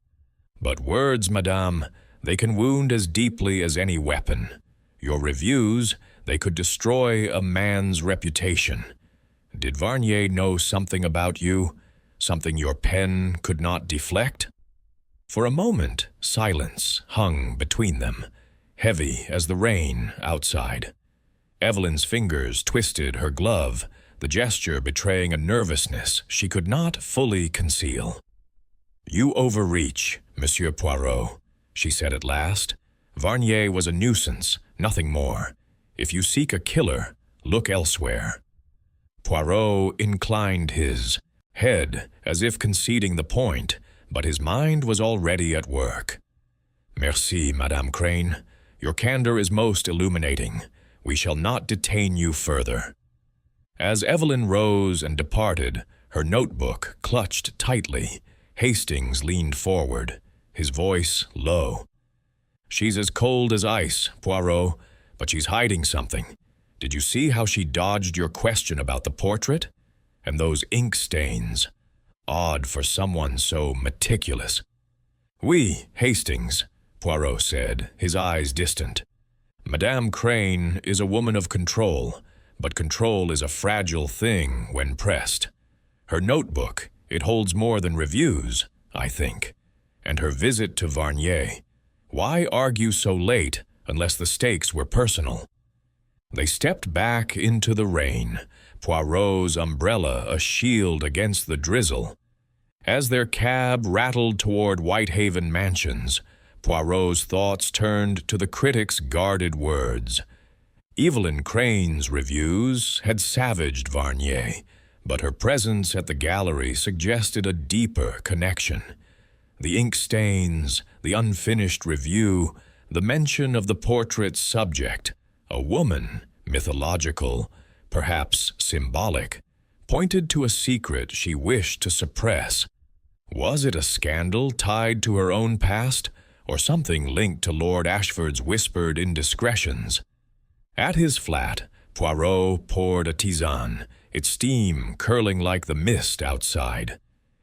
"But words, madame, they can wound as deeply as any weapon. Your reviews, they could destroy a man's reputation. Did Varnier know something about you, something your pen could not deflect?" For a moment, silence hung between them, heavy as the rain outside. Evelyn's fingers twisted her glove, the gesture betraying a nervousness she could not fully conceal. "You overreach, Monsieur Poirot," she said at last. "Varnier was a nuisance, nothing more. If you seek a killer, look elsewhere." Poirot inclined his head as if conceding the point, but his mind was already at work. "Merci, Madame Crane. Your candor is most illuminating. We shall not detain you further." As Evelyn rose and departed, her notebook clutched tightly, Hastings leaned forward, his voice low. "She's as cold as ice, Poirot, but she's hiding something. Did you see how she dodged your question about the portrait? And those ink stains. Odd for someone so meticulous." "Oui, Hastings," Poirot said, his eyes distant. "Madame Crane is a woman of control, but control is a fragile thing when pressed. Her notebook, it holds more than reviews, I think. And her visit to Varnier. Why argue so late unless the stakes were personal?" They stepped back into the rain, Poirot's umbrella a shield against the drizzle. As their cab rattled toward Whitehaven Mansions, Poirot's thoughts turned to the critic's guarded words. Evelyn Crane's reviews had savaged Varnier, but her presence at the gallery suggested a deeper connection. The ink stains, the unfinished review, the mention of the portrait's subject, a woman, mythological, perhaps symbolic, pointed to a secret she wished to suppress. Was it a scandal tied to her own past, or something linked to Lord Ashford's whispered indiscretions? At his flat, Poirot poured a tisane, its steam curling like the mist outside.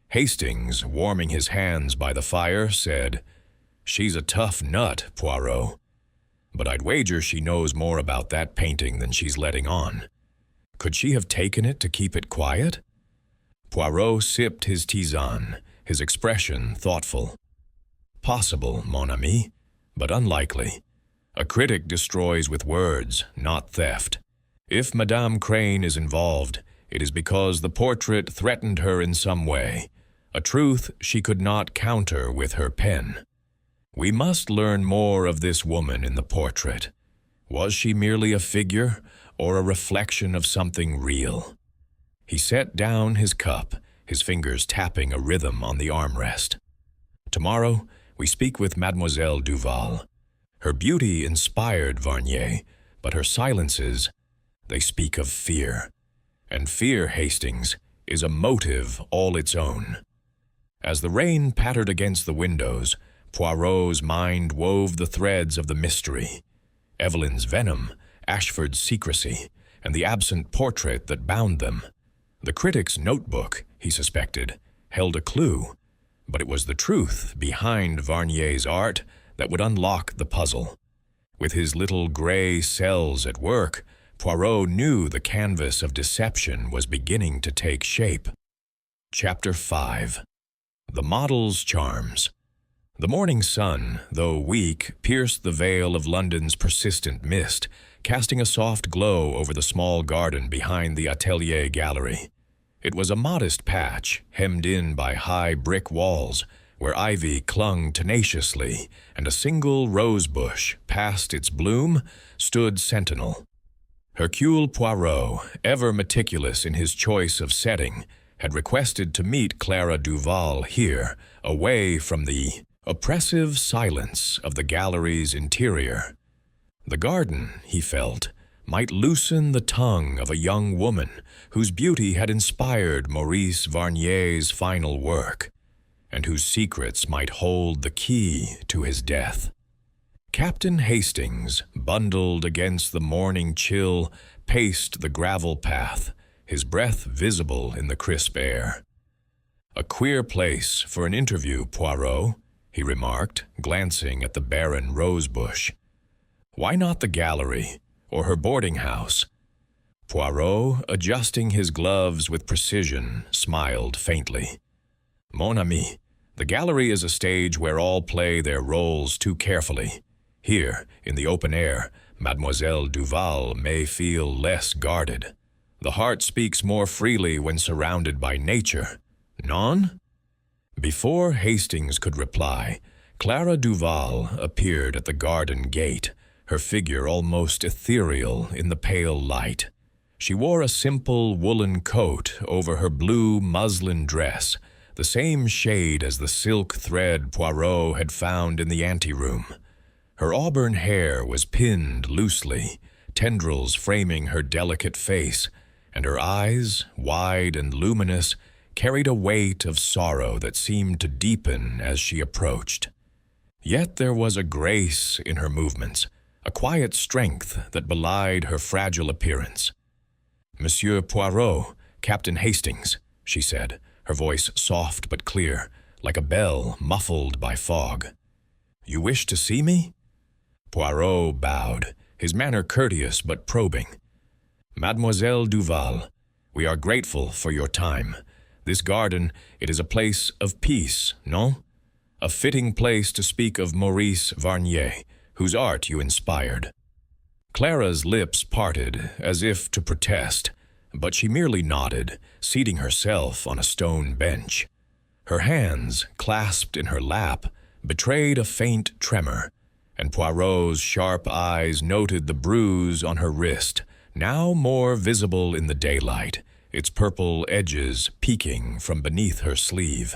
Hastings, warming his hands by the fire, said, "She's a tough nut, Poirot. But I'd wager she knows more about that painting than she's letting on. Could she have taken it to keep it quiet?" Poirot sipped his tisane, his expression thoughtful. "Possible, mon ami, but unlikely. A critic destroys with words, not theft. If Madame Crane is involved, it is because the portrait threatened her in some way, a truth she could not counter with her pen. We must learn more of this woman in the portrait. Was she merely a figure or a reflection of something real? He set down his cup, his fingers tapping a rhythm on the armrest. Tomorrow, we speak with Mademoiselle Duval. Her beauty inspired Varnier, but her silences, they speak of fear. And fear, Hastings, is a motive all its own. As the rain pattered against the windows, Poirot's mind wove the threads of the mystery. Evelyn's venom, Ashford's secrecy, and the absent portrait that bound them. The critic's notebook, he suspected, held a clue, but it was the truth behind Varnier's art that would unlock the puzzle. With his little gray cells at work, Poirot knew the canvas of deception was beginning to take shape. Chapter 5. The Model's Charms. The morning sun, though weak, pierced the veil of London's persistent mist, casting a soft glow over the small garden behind the Atelier Gallery. It was a modest patch, hemmed in by high brick walls, where ivy clung tenaciously, and a single rose bush, past its bloom, stood sentinel. Hercule Poirot, ever meticulous in his choice of setting, had requested to meet Clara Duval here, away from the oppressive silence of the gallery's interior. The garden, he felt, might loosen the tongue of a young woman whose beauty had inspired Maurice Varnier's final work, and whose secrets might hold the key to his death. Captain Hastings, bundled against the morning chill, paced the gravel path, his breath visible in the crisp air. "A queer place for an interview, Poirot," he remarked, glancing at the barren rosebush. "Why not the gallery, or her boarding house?" Poirot, adjusting his gloves with precision, smiled faintly. "Mon ami, the gallery is a stage where all play their roles too carefully. Here, in the open air, Mademoiselle Duval may feel less guarded. The heart speaks more freely when surrounded by nature. Non?" Before Hastings could reply, Clara Duval appeared at the garden gate, her figure almost ethereal in the pale light. She wore a simple woolen coat over her blue muslin dress, the same shade as the silk thread Poirot had found in the anteroom. Her auburn hair was pinned loosely, tendrils framing her delicate face, and her eyes, wide and luminous, carried a weight of sorrow that seemed to deepen as she approached. Yet there was a grace in her movements, a quiet strength that belied her fragile appearance. "Monsieur Poirot, Captain Hastings," she said, her voice soft but clear, like a bell muffled by fog. "You wish to see me?" Poirot bowed, his manner courteous but probing. "Mademoiselle Duval, we are grateful for your time. This garden, it is a place of peace, non? A fitting place to speak of Maurice Varnier, whose art you inspired." Clara's lips parted as if to protest, but she merely nodded, seating herself on a stone bench. Her hands, clasped in her lap, betrayed a faint tremor, and Poirot's sharp eyes noted the bruise on her wrist, now more visible in the daylight, its purple edges peeking from beneath her sleeve.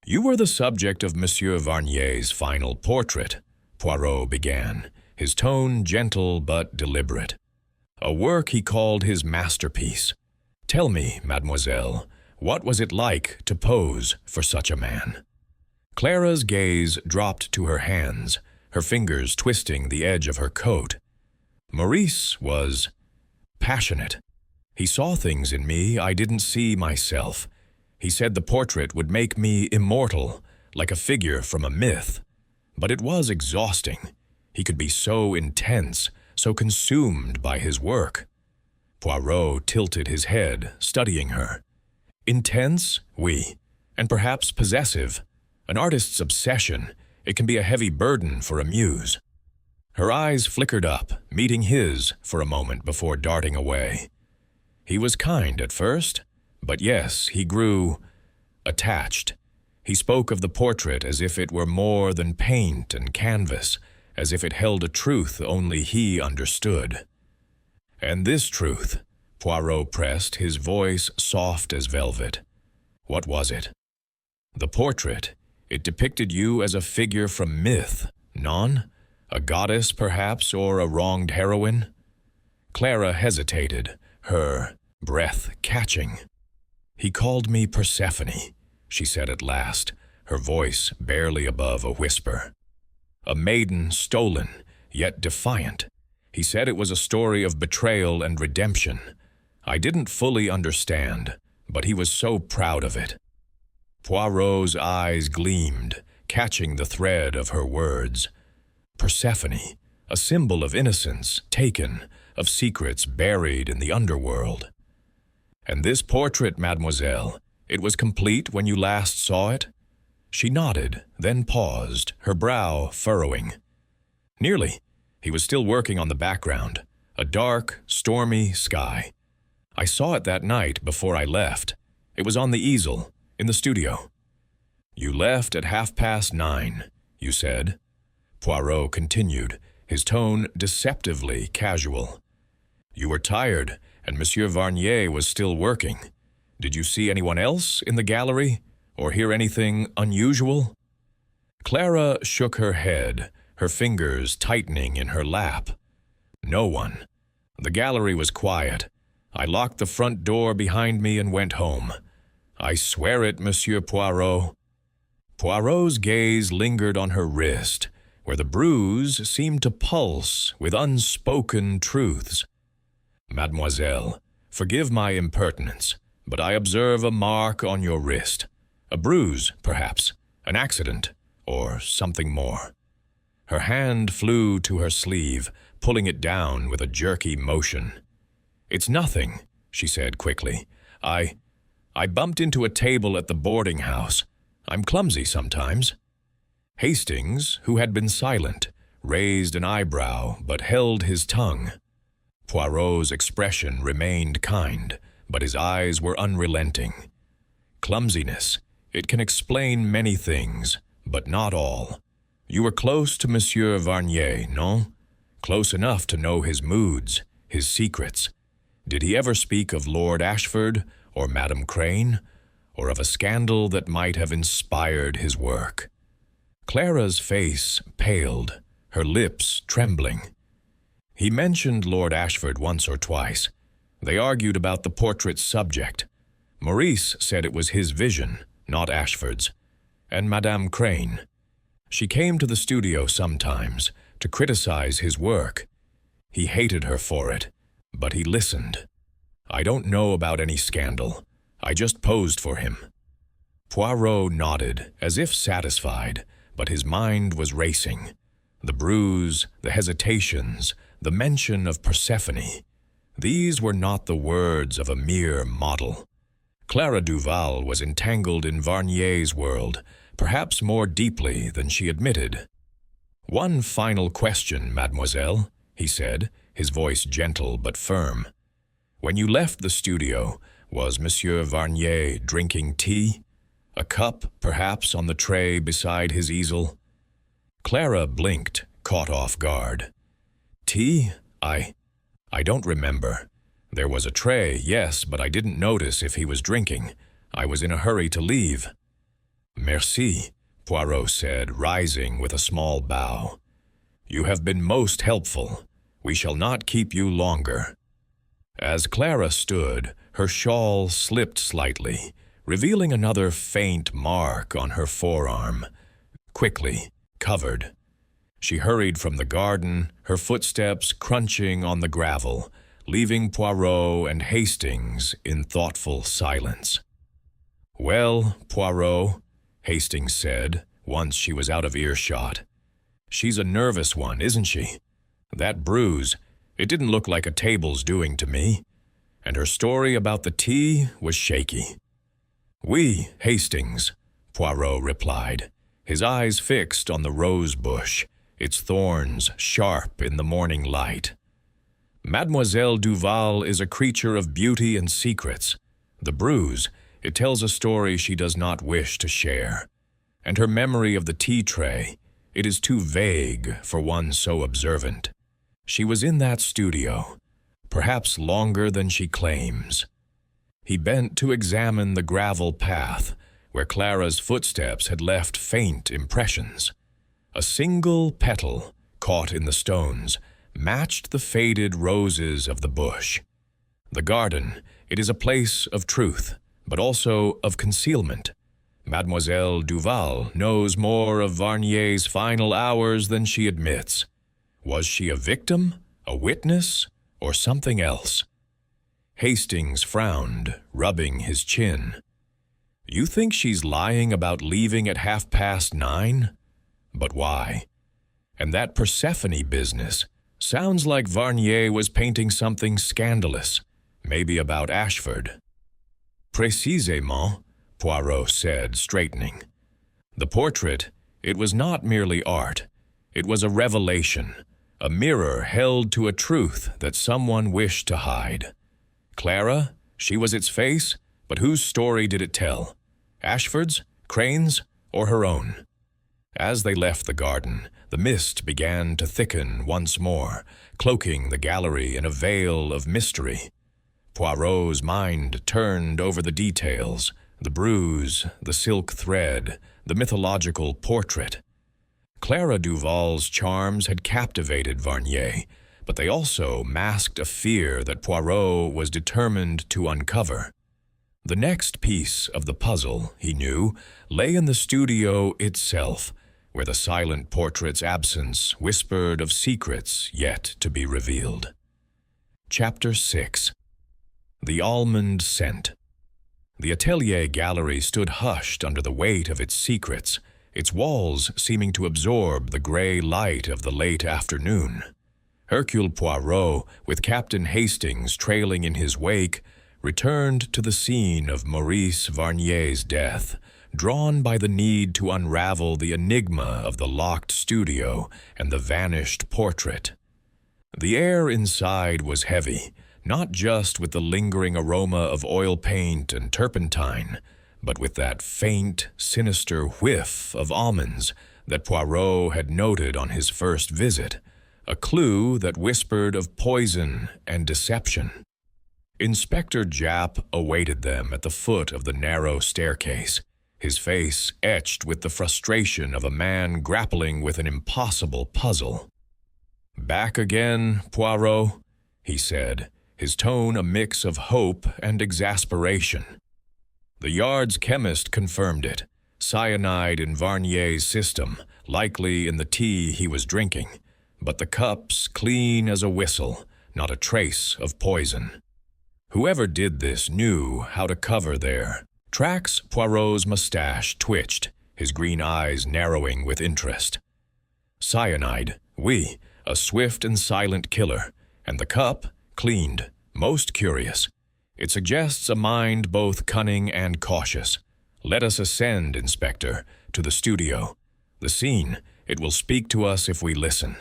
"You were the subject of Monsieur Varnier's final portrait," Poirot began, his tone gentle but deliberate. "A work he called his masterpiece. Tell me, mademoiselle, what was it like to pose for such a man?" Clara's gaze dropped to her hands, her fingers twisting the edge of her coat. "Maurice was passionate. He saw things in me I didn't see myself. He said the portrait would make me immortal, like a figure from a myth. But it was exhausting. He could be so intense, so consumed by his work." Poirot tilted his head, studying her. "Intense, oui, and perhaps possessive. An artist's obsession, it can be a heavy burden for a muse." Her eyes flickered up, meeting his for a moment before darting away. "He was kind at first, but yes, he grew attached. He spoke of the portrait as if it were more than paint and canvas, as if it held a truth only he understood. And this truth, Poirot pressed, his voice soft as velvet. What was it? The portrait. It depicted you as a figure from myth, non? A goddess, perhaps, or a wronged heroine? Clara hesitated, her breath catching. He called me Persephone, she said at last, her voice barely above a whisper. A maiden stolen, yet defiant. He said it was a story of betrayal and redemption. I didn't fully understand, but he was so proud of it. Poirot's eyes gleamed, catching the thread of her words. Persephone, a symbol of innocence taken, of secrets buried in the underworld. And this portrait, mademoiselle, it was complete when you last saw it? She nodded, then paused, her brow furrowing. Nearly. He was still working on the background, a dark, stormy sky. I saw it that night before I left. It was on the easel, in the studio. You left at 9:30, you said. Poirot continued, his tone deceptively casual. You were tired, and Monsieur Varnier was still working. Did you see anyone else in the gallery, or hear anything unusual? Clara shook her head, her fingers tightening in her lap. No one. The gallery was quiet. I locked the front door behind me and went home. I swear it, Monsieur Poirot. Poirot's gaze lingered on her wrist, where the bruise seemed to pulse with unspoken truths. Mademoiselle, forgive my impertinence, but I observe a mark on your wrist. A bruise, perhaps, an accident, or something more. Her hand flew to her sleeve, pulling it down with a jerky motion. It's nothing, she said quickly. I bumped into a table at the boarding house. I'm clumsy sometimes. Hastings, who had been silent, raised an eyebrow but held his tongue. Poirot's expression remained kind, but his eyes were unrelenting. Clumsiness, it can explain many things, but not all. You were close to Monsieur Varnier, non? Close enough to know his moods, his secrets. Did he ever speak of Lord Ashford or Madame Crane, or of a scandal that might have inspired his work? Clara's face paled, her lips trembling. He mentioned Lord Ashford once or twice. They argued about the portrait's subject. Maurice said it was his vision, not Ashford's. And Madame Crane. She came to the studio sometimes to criticize his work. He hated her for it, but he listened. I don't know about any scandal. I just posed for him. Poirot nodded, as if satisfied, but his mind was racing. The bruise, the hesitations, the mention of Persephone. These were not the words of a mere model. Clara Duval was entangled in Varnier's world, perhaps more deeply than she admitted. One final question, mademoiselle, he said, his voice gentle but firm. When you left the studio, was Monsieur Varnier drinking tea? A cup, perhaps, on the tray beside his easel? Clara blinked, caught off guard. Tea? I don't remember. There was a tray, yes, but I didn't notice if he was drinking. I was in a hurry to leave. Merci, Poirot said, rising with a small bow. You have been most helpful. We shall not keep you longer. As Clara stood, her shawl slipped slightly, revealing another faint mark on her forearm. Quickly, covered. She hurried from the garden, her footsteps crunching on the gravel, leaving Poirot and Hastings in thoughtful silence. Well, Poirot, Hastings said, once she was out of earshot. She's a nervous one, isn't she? That bruise, it didn't look like a table's doing to me. And her story about the tea was shaky. Oui, Hastings, Poirot replied, his eyes fixed on the rose bush, its thorns sharp in the morning light. Mademoiselle Duval is a creature of beauty and secrets. The bruise, it tells a story she does not wish to share. and her memory of the tea tray, it is too vague for one so observant. She was in that studio, perhaps longer than she claims. He bent to examine the gravel path where Clara's footsteps had left faint impressions. A single petal, caught in the stones, matched the faded roses of the bush. The garden, it is a place of truth, but also of concealment. Mademoiselle Duval knows more of Varnier's final hours than she admits. Was she a victim, a witness, or something else? Hastings frowned, rubbing his chin. You think she's lying about leaving at 9:30? But why? And that Persephone business sounds like Varnier was painting something scandalous, maybe about Ashford. Précisément, Poirot said, straightening. The portrait, it was not merely art. It was a revelation, a mirror held to a truth that someone wished to hide. Clara, she was its face, but whose story did it tell? Ashford's, Crane's, or her own? As they left the garden, the mist began to thicken once more, cloaking the gallery in a veil of mystery. Poirot's mind turned over the details, the bruise, the silk thread, the mythological portrait. Clara Duval's charms had captivated Varnier, but they also masked a fear that Poirot was determined to uncover. The next piece of the puzzle, he knew, lay in the studio itself, where the silent portrait's absence whispered of secrets yet to be revealed. Chapter 6. The Almond Scent. The Atelier gallery stood hushed under the weight of its secrets, its walls seeming to absorb the gray light of the late afternoon. Hercule Poirot, with Captain Hastings trailing in his wake, returned to the scene of Maurice Varnier's death, drawn by the need to unravel the enigma of the locked studio and the vanished portrait. The air inside was heavy, not just with the lingering aroma of oil paint and turpentine, but with that faint, sinister whiff of almonds that Poirot had noted on his first visit, a clue that whispered of poison and deception. Inspector Japp awaited them at the foot of the narrow staircase, his face etched with the frustration of a man grappling with an impossible puzzle. "Back again, Poirot," he said, his tone a mix of hope and exasperation. The Yard's chemist confirmed it. Cyanide in Varnier's system, likely in the tea he was drinking, but the cups clean as a whistle, not a trace of poison. Whoever did this knew how to cover their tracks. Poirot's mustache twitched, his green eyes narrowing with interest. Cyanide, oui, a swift and silent killer, and the cup, cleaned, most curious. It suggests a mind both cunning and cautious. Let us ascend, Inspector, to the studio. The scene, it will speak to us if we listen.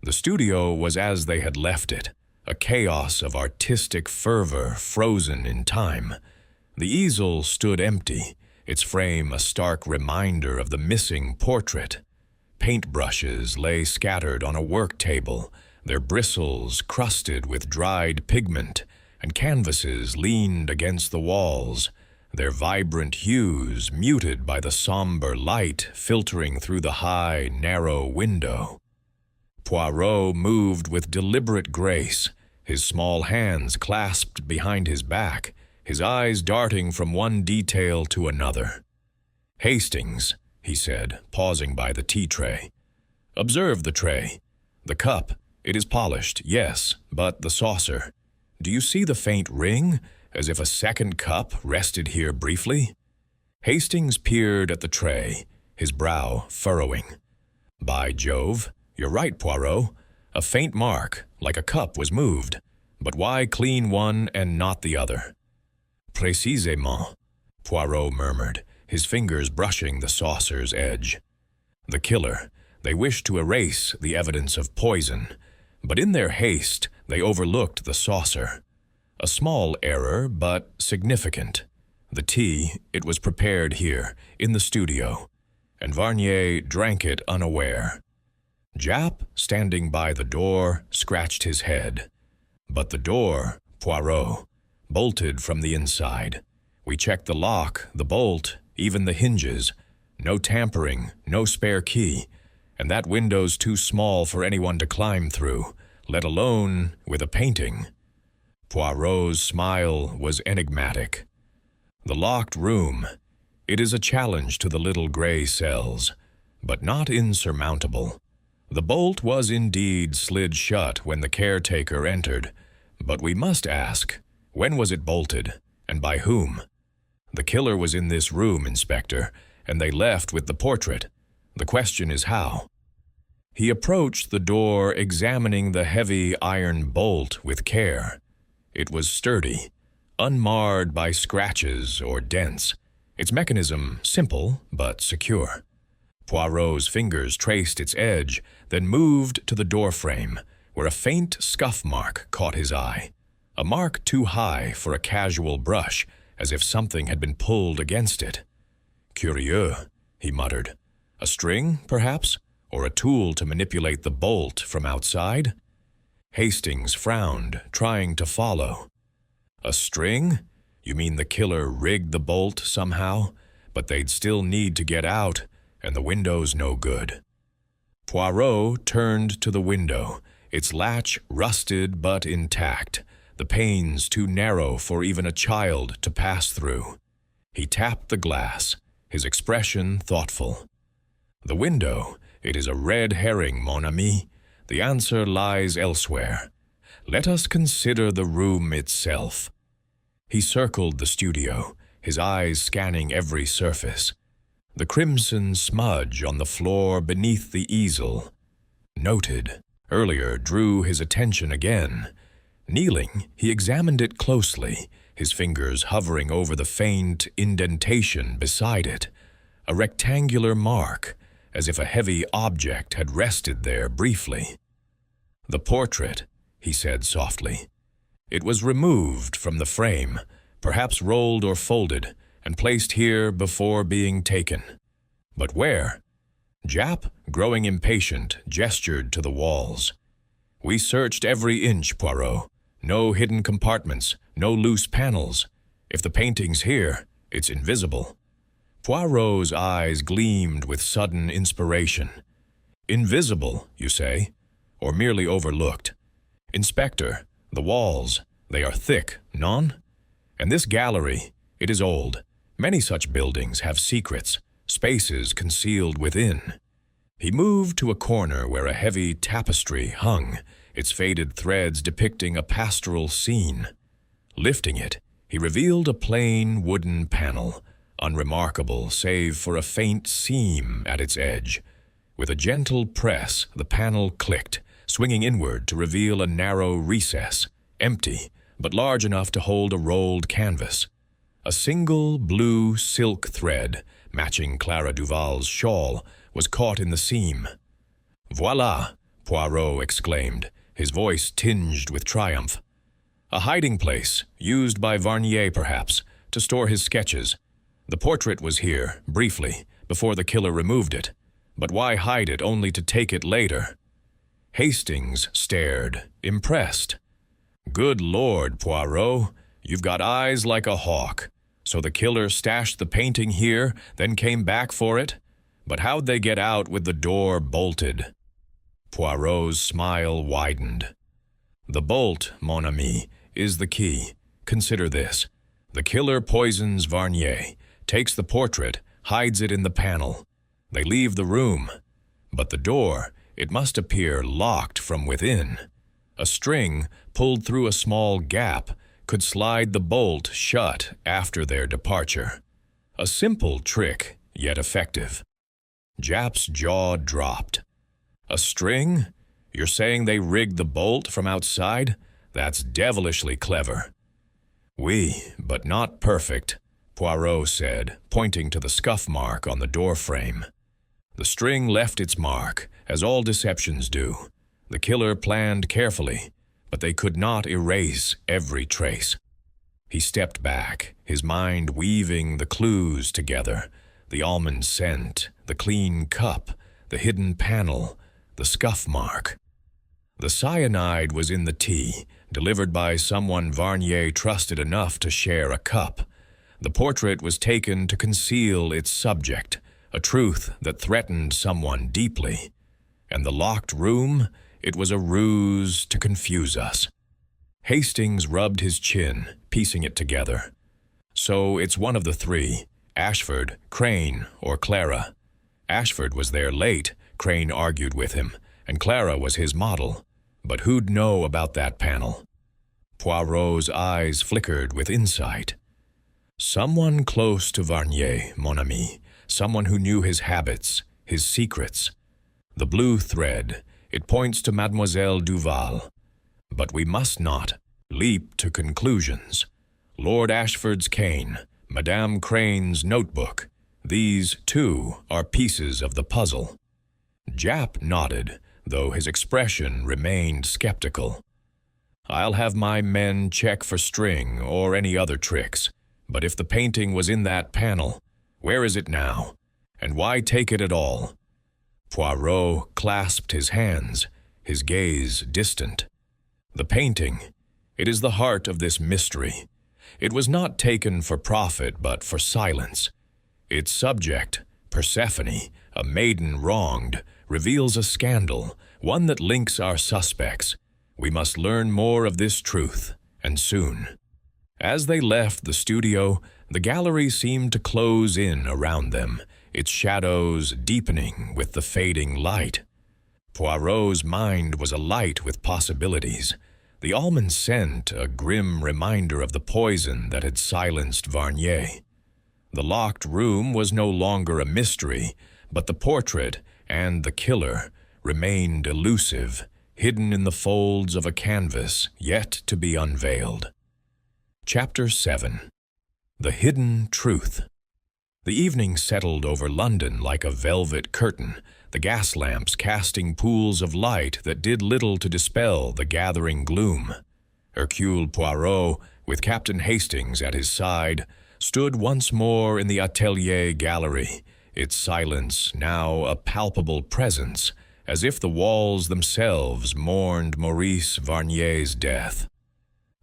The studio was as they had left it, a chaos of artistic fervor frozen in time. The easel stood empty, its frame a stark reminder of the missing portrait. Paintbrushes lay scattered on a work table, their bristles crusted with dried pigment, and canvases leaned against the walls, their vibrant hues muted by the somber light filtering through the high, narrow window. Poirot moved with deliberate grace, his small hands clasped behind his back, his eyes darting from one detail to another. "Hastings," he said, pausing by the tea tray. "Observe the tray. The cup, it is polished, yes, but the saucer. Do you see the faint ring, as if a second cup rested here briefly?" Hastings peered at the tray, his brow furrowing. "By Jove, you're right, Poirot. A faint mark, like a cup was moved. But why clean one and not the other?" "Précisément," Poirot murmured, his fingers brushing the saucer's edge. The killer, they wished to erase the evidence of poison, but in their haste they overlooked the saucer. A small error, but significant. The tea, it was prepared here, in the studio. and Varnier drank it unaware. Japp, standing by the door, scratched his head. But the door, Poirot, bolted from the inside. We checked the lock, the bolt, even the hinges. No tampering, no spare key, and that window's too small for anyone to climb through, let alone with a painting. Poirot's smile was enigmatic. The locked room. It is a challenge to the little gray cells, but not insurmountable. The bolt was indeed slid shut when the caretaker entered, but we must ask, when was it bolted, and by whom? The killer was in this room, Inspector, and they left with the portrait. The question is how. He approached the door, examining the heavy iron bolt with care. It was sturdy, unmarred by scratches or dents, its mechanism simple but secure. Poirot's fingers traced its edge, then moved to the doorframe, where a faint scuff mark caught his eye. A mark too high for a casual brush, as if something had been pulled against it. Curieux, he muttered. A string, perhaps, or a tool to manipulate the bolt from outside? Hastings frowned, trying to follow. A string? You mean the killer rigged the bolt somehow? But they'd still need to get out, and the window's no good. Poirot turned to the window, its latch rusted but intact, the panes too narrow for even a child to pass through. He tapped the glass, his expression thoughtful. The window, it is a red herring, mon ami. The answer lies elsewhere. Let us consider the room itself. He circled the studio, his eyes scanning every surface. The crimson smudge on the floor beneath the easel. Noted, earlier drew his attention again. Kneeling, he examined it closely, his fingers hovering over the faint indentation beside it. A rectangular mark, as if a heavy object had rested there briefly. The portrait, he said softly. It was removed from the frame, perhaps rolled or folded, and placed here before being taken. But where? Japp, growing impatient, gestured to the walls. We searched every inch, Poirot. No hidden compartments, no loose panels. If the painting's here, it's invisible. Poirot's eyes gleamed with sudden inspiration. Invisible, you say? Or merely overlooked? Inspector, the walls, they are thick, non? And this gallery, it is old. Many such buildings have secrets, spaces concealed within. He moved to a corner where a heavy tapestry hung, its faded threads depicting a pastoral scene. Lifting it, he revealed a plain wooden panel, unremarkable save for a faint seam at its edge. With a gentle press, the panel clicked, swinging inward to reveal a narrow recess, empty, but large enough to hold a rolled canvas. A single blue silk thread, matching Clara Duval's shawl, was caught in the seam. "Voilà!" Poirot exclaimed, his voice tinged with triumph. A hiding place, used by Varnier perhaps, to store his sketches. The portrait was here, briefly, before the killer removed it. But why hide it only to take it later? Hastings stared, impressed. Good Lord, Poirot, you've got eyes like a hawk. So the killer stashed the painting here, then came back for it? But how'd they get out with the door bolted? Poirot's smile widened. The bolt, mon ami, is the key. Consider this. The killer poisons Varnier, takes the portrait, hides it in the panel. They leave the room. But the door, it must appear locked from within. A string, pulled through a small gap, could slide the bolt shut after their departure. A simple trick, yet effective. Japp's jaw dropped. A string? You're saying they rigged the bolt from outside? That's devilishly clever. Oui, but not perfect, Poirot said, pointing to the scuff mark on the doorframe. The string left its mark, as all deceptions do. The killer planned carefully, but they could not erase every trace. He stepped back, his mind weaving the clues together. the almond scent, the clean cup, the hidden panel, the scuff mark. The cyanide was in the tea, delivered by someone Varnier trusted enough to share a cup. The portrait was taken to conceal its subject, a truth that threatened someone deeply. And the locked room, it was a ruse to confuse us. Hastings rubbed his chin, piecing it together. So it's one of the three, Ashford, Crane, or Clara. Ashford was there late, Crane argued with him, and Clara was his model. But who'd know about that panel? Poirot's eyes flickered with insight. Someone close to Varnier, mon ami, someone who knew his habits, his secrets. The blue thread, it points to Mademoiselle Duval. But we must not leap to conclusions. Lord Ashford's cane, Madame Crane's notebook, these, too, are pieces of the puzzle. Japp nodded, though his expression remained skeptical. I'll have my men check for string or any other tricks, but if the painting was in that panel, where is it now? And why take it at all? Poirot clasped his hands, his gaze distant. The painting, it is the heart of this mystery. It was not taken for profit, but for silence. Its subject, Persephone, a maiden wronged, reveals a scandal, one that links our suspects. We must learn more of this truth, and soon. As they left the studio, the gallery seemed to close in around them, its shadows deepening with the fading light. Poirot's mind was alight with possibilities. The almond scent, a grim reminder of the poison that had silenced Varnier. The locked room was no longer a mystery, but the portrait and the killer remained elusive, hidden in the folds of a canvas yet to be unveiled. Chapter 7. The Hidden Truth. The evening settled over London like a velvet curtain, the gas lamps casting pools of light that did little to dispel the gathering gloom. Hercule Poirot, with Captain Hastings at his side, stood once more in the Atelier gallery, its silence now a palpable presence, as if the walls themselves mourned Maurice Varnier's death.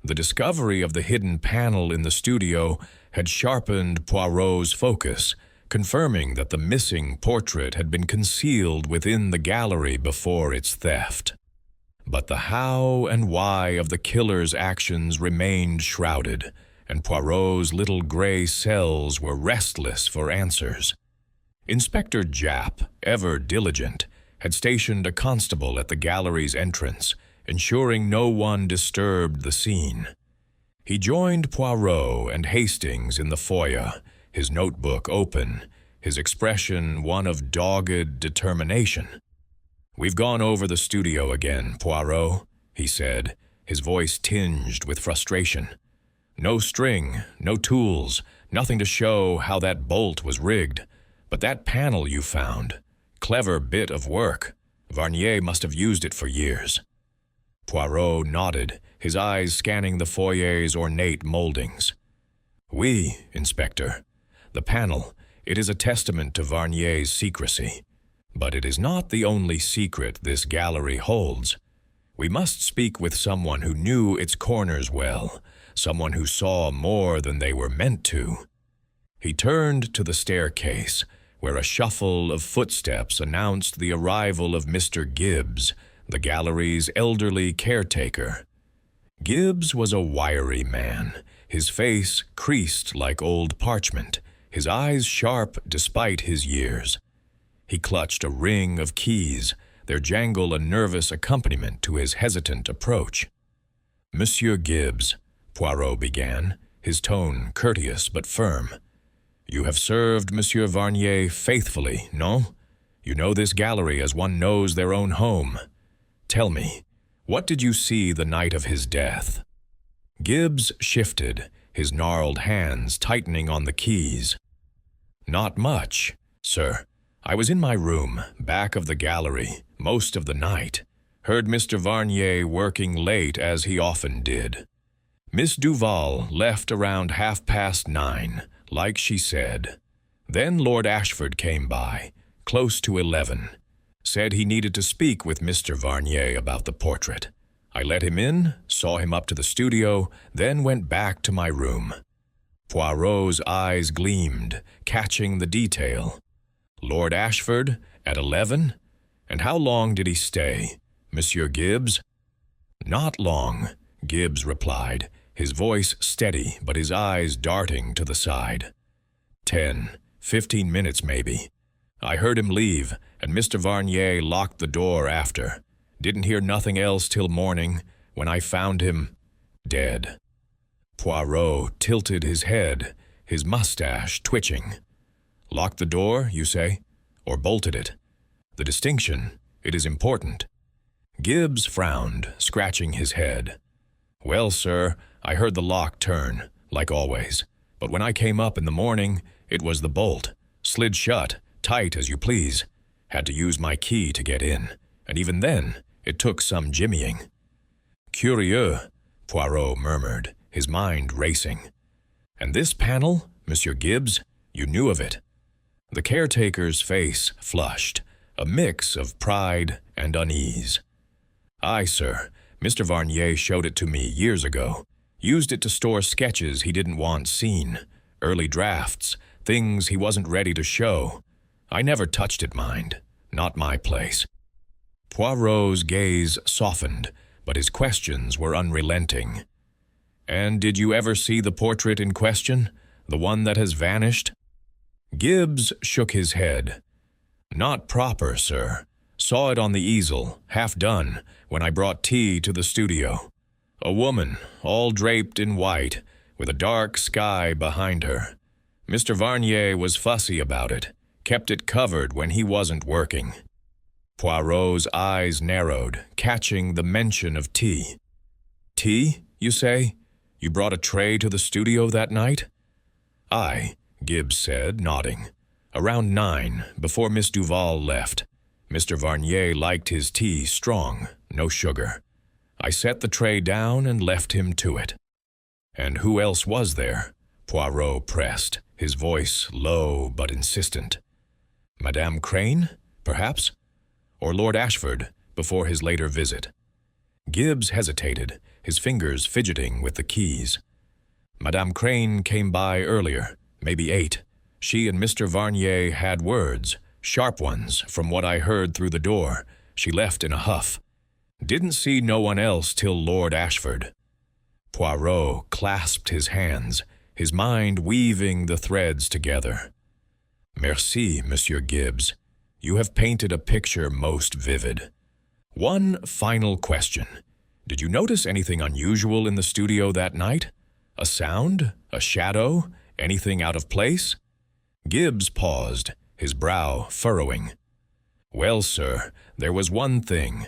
The discovery of the hidden panel in the studio had sharpened Poirot's focus, confirming that the missing portrait had been concealed within the gallery before its theft. But the how and why of the killer's actions remained shrouded, and Poirot's little gray cells were restless for answers. Inspector Japp, ever diligent, had stationed a constable at the gallery's entrance, ensuring no one disturbed the scene. He joined Poirot and Hastings in the foyer, his notebook open, his expression one of dogged determination. "We've gone over the studio again, Poirot," he said, his voice tinged with frustration. "No string, no tools, nothing to show how that bolt was rigged. But that panel you found, clever bit of work. Varnier must have used it for years." Poirot nodded, his eyes scanning the foyer's ornate moldings. "Oui, Inspector. The panel, it is a testament to Varnier's secrecy. But it is not the only secret this gallery holds. We must speak with someone who knew its corners well, someone who saw more than they were meant to." He turned to the staircase, where a shuffle of footsteps announced the arrival of Mr. Gibbs, the gallery's elderly caretaker. Gibbs was a wiry man, his face creased like old parchment, his eyes sharp despite his years. He clutched a ring of keys, their jangle a nervous accompaniment to his hesitant approach. "Monsieur Gibbs," Poirot began, his tone courteous but firm. "You have served Monsieur Varnier faithfully, no? You know this gallery as one knows their own home. Tell me, what did you see the night of his death?" Gibbs shifted, his gnarled hands tightening on the keys. "Not much, sir. I was in my room, back of the gallery, most of the night. Heard Mr. Varnier working late as he often did. Miss Duval left around 9:30, like she said. Then Lord Ashford came by, close to 11. Said he needed to speak with Mr. Varnier about the portrait. I let him in, saw him up to the studio, then went back to my room. Poirot's eyes gleamed, catching the detail. Lord Ashford, at 11? And how long did he stay, Monsieur Gibbs? Not long, Gibbs replied, his voice steady but his eyes darting to the side. 10, 15 minutes maybe. I heard him leave, and Mr. Varnier locked the door after. Didn't hear nothing else till morning, when I found him dead. Poirot tilted his head, his mustache twitching. Locked the door, you say? Or bolted it? The distinction, it is important. Gibbs frowned, scratching his head. Well, sir, I heard the lock turn, like always. But when I came up in the morning, it was the bolt. Slid shut, tight as you please. Had to use my key to get in, and even then, it took some jimmying. Curieux, Poirot murmured, his mind racing. And this panel, Monsieur Gibbs, you knew of it. The caretaker's face flushed, a mix of pride and unease. Aye, sir, Mr. Varnier showed it to me years ago. Used it to store sketches he didn't want seen, early drafts, things he wasn't ready to show. I never touched it, mind. Not my place. Poirot's gaze softened, but his questions were unrelenting. And did you ever see the portrait in question, the one that has vanished? Gibbs shook his head. Not proper, sir. Saw it on the easel, half done, when I brought tea to the studio. A woman, all draped in white, with a dark sky behind her. Mr. Varnier was fussy about it, kept it covered when he wasn't working. Poirot's eyes narrowed, catching the mention of tea. Tea, you say? You brought a tray to the studio that night? Aye, Gibbs said, nodding. Around 9, before Miss Duval left. Mr. Varnier liked his tea strong, no sugar. I set the tray down and left him to it. And who else was there? Poirot pressed, his voice low but insistent. Madame Crane, perhaps? Or Lord Ashford, before his later visit. Gibbs hesitated, his fingers fidgeting with the keys. Madame Crane came by earlier, maybe 8. She and Mr. Varnier had words, sharp ones, from what I heard through the door. She left in a huff. Didn't see no one else till Lord Ashford. Poirot clasped his hands, his mind weaving the threads together. Merci, Monsieur Gibbs. You have painted a picture most vivid. One final question. Did you notice anything unusual in the studio that night? A sound? A shadow? Anything out of place? Gibbs paused, his brow furrowing. Well, sir, there was one thing.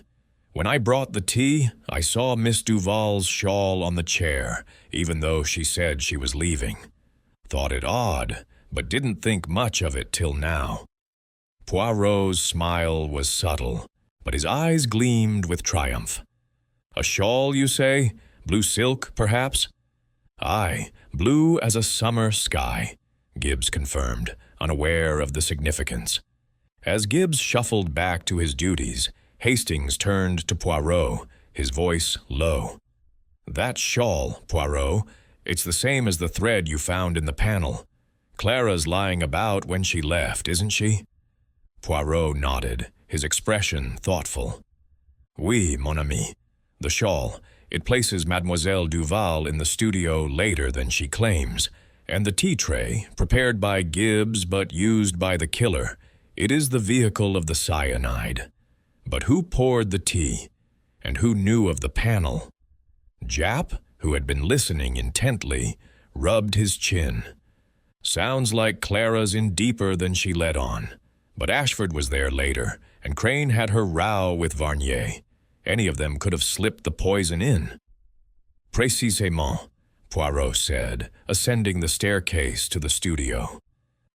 When I brought the tea, I saw Miss Duval's shawl on the chair, even though she said she was leaving. Thought it odd, but didn't think much of it till now. Poirot's smile was subtle, but his eyes gleamed with triumph. A shawl, you say? Blue silk, perhaps? Aye, blue as a summer sky, Gibbs confirmed, unaware of the significance. As Gibbs shuffled back to his duties, Hastings turned to Poirot, his voice low. That shawl, Poirot, it's the same as the thread you found in the panel. Clara's lying about when she left, isn't she? Poirot nodded, his expression thoughtful. Oui, mon ami. The shawl. It places Mademoiselle Duval in the studio later than she claims, and the tea tray, prepared by Gibbs but used by the killer, it is the vehicle of the cyanide. But who poured the tea? And who knew of the panel? Jap, who had been listening intently, rubbed his chin. Sounds like Clara's in deeper than she let on. But Ashford was there later, and Crane had her row with Varnier. Any of them could have slipped the poison in. Précisément, Poirot said, ascending the staircase to the studio.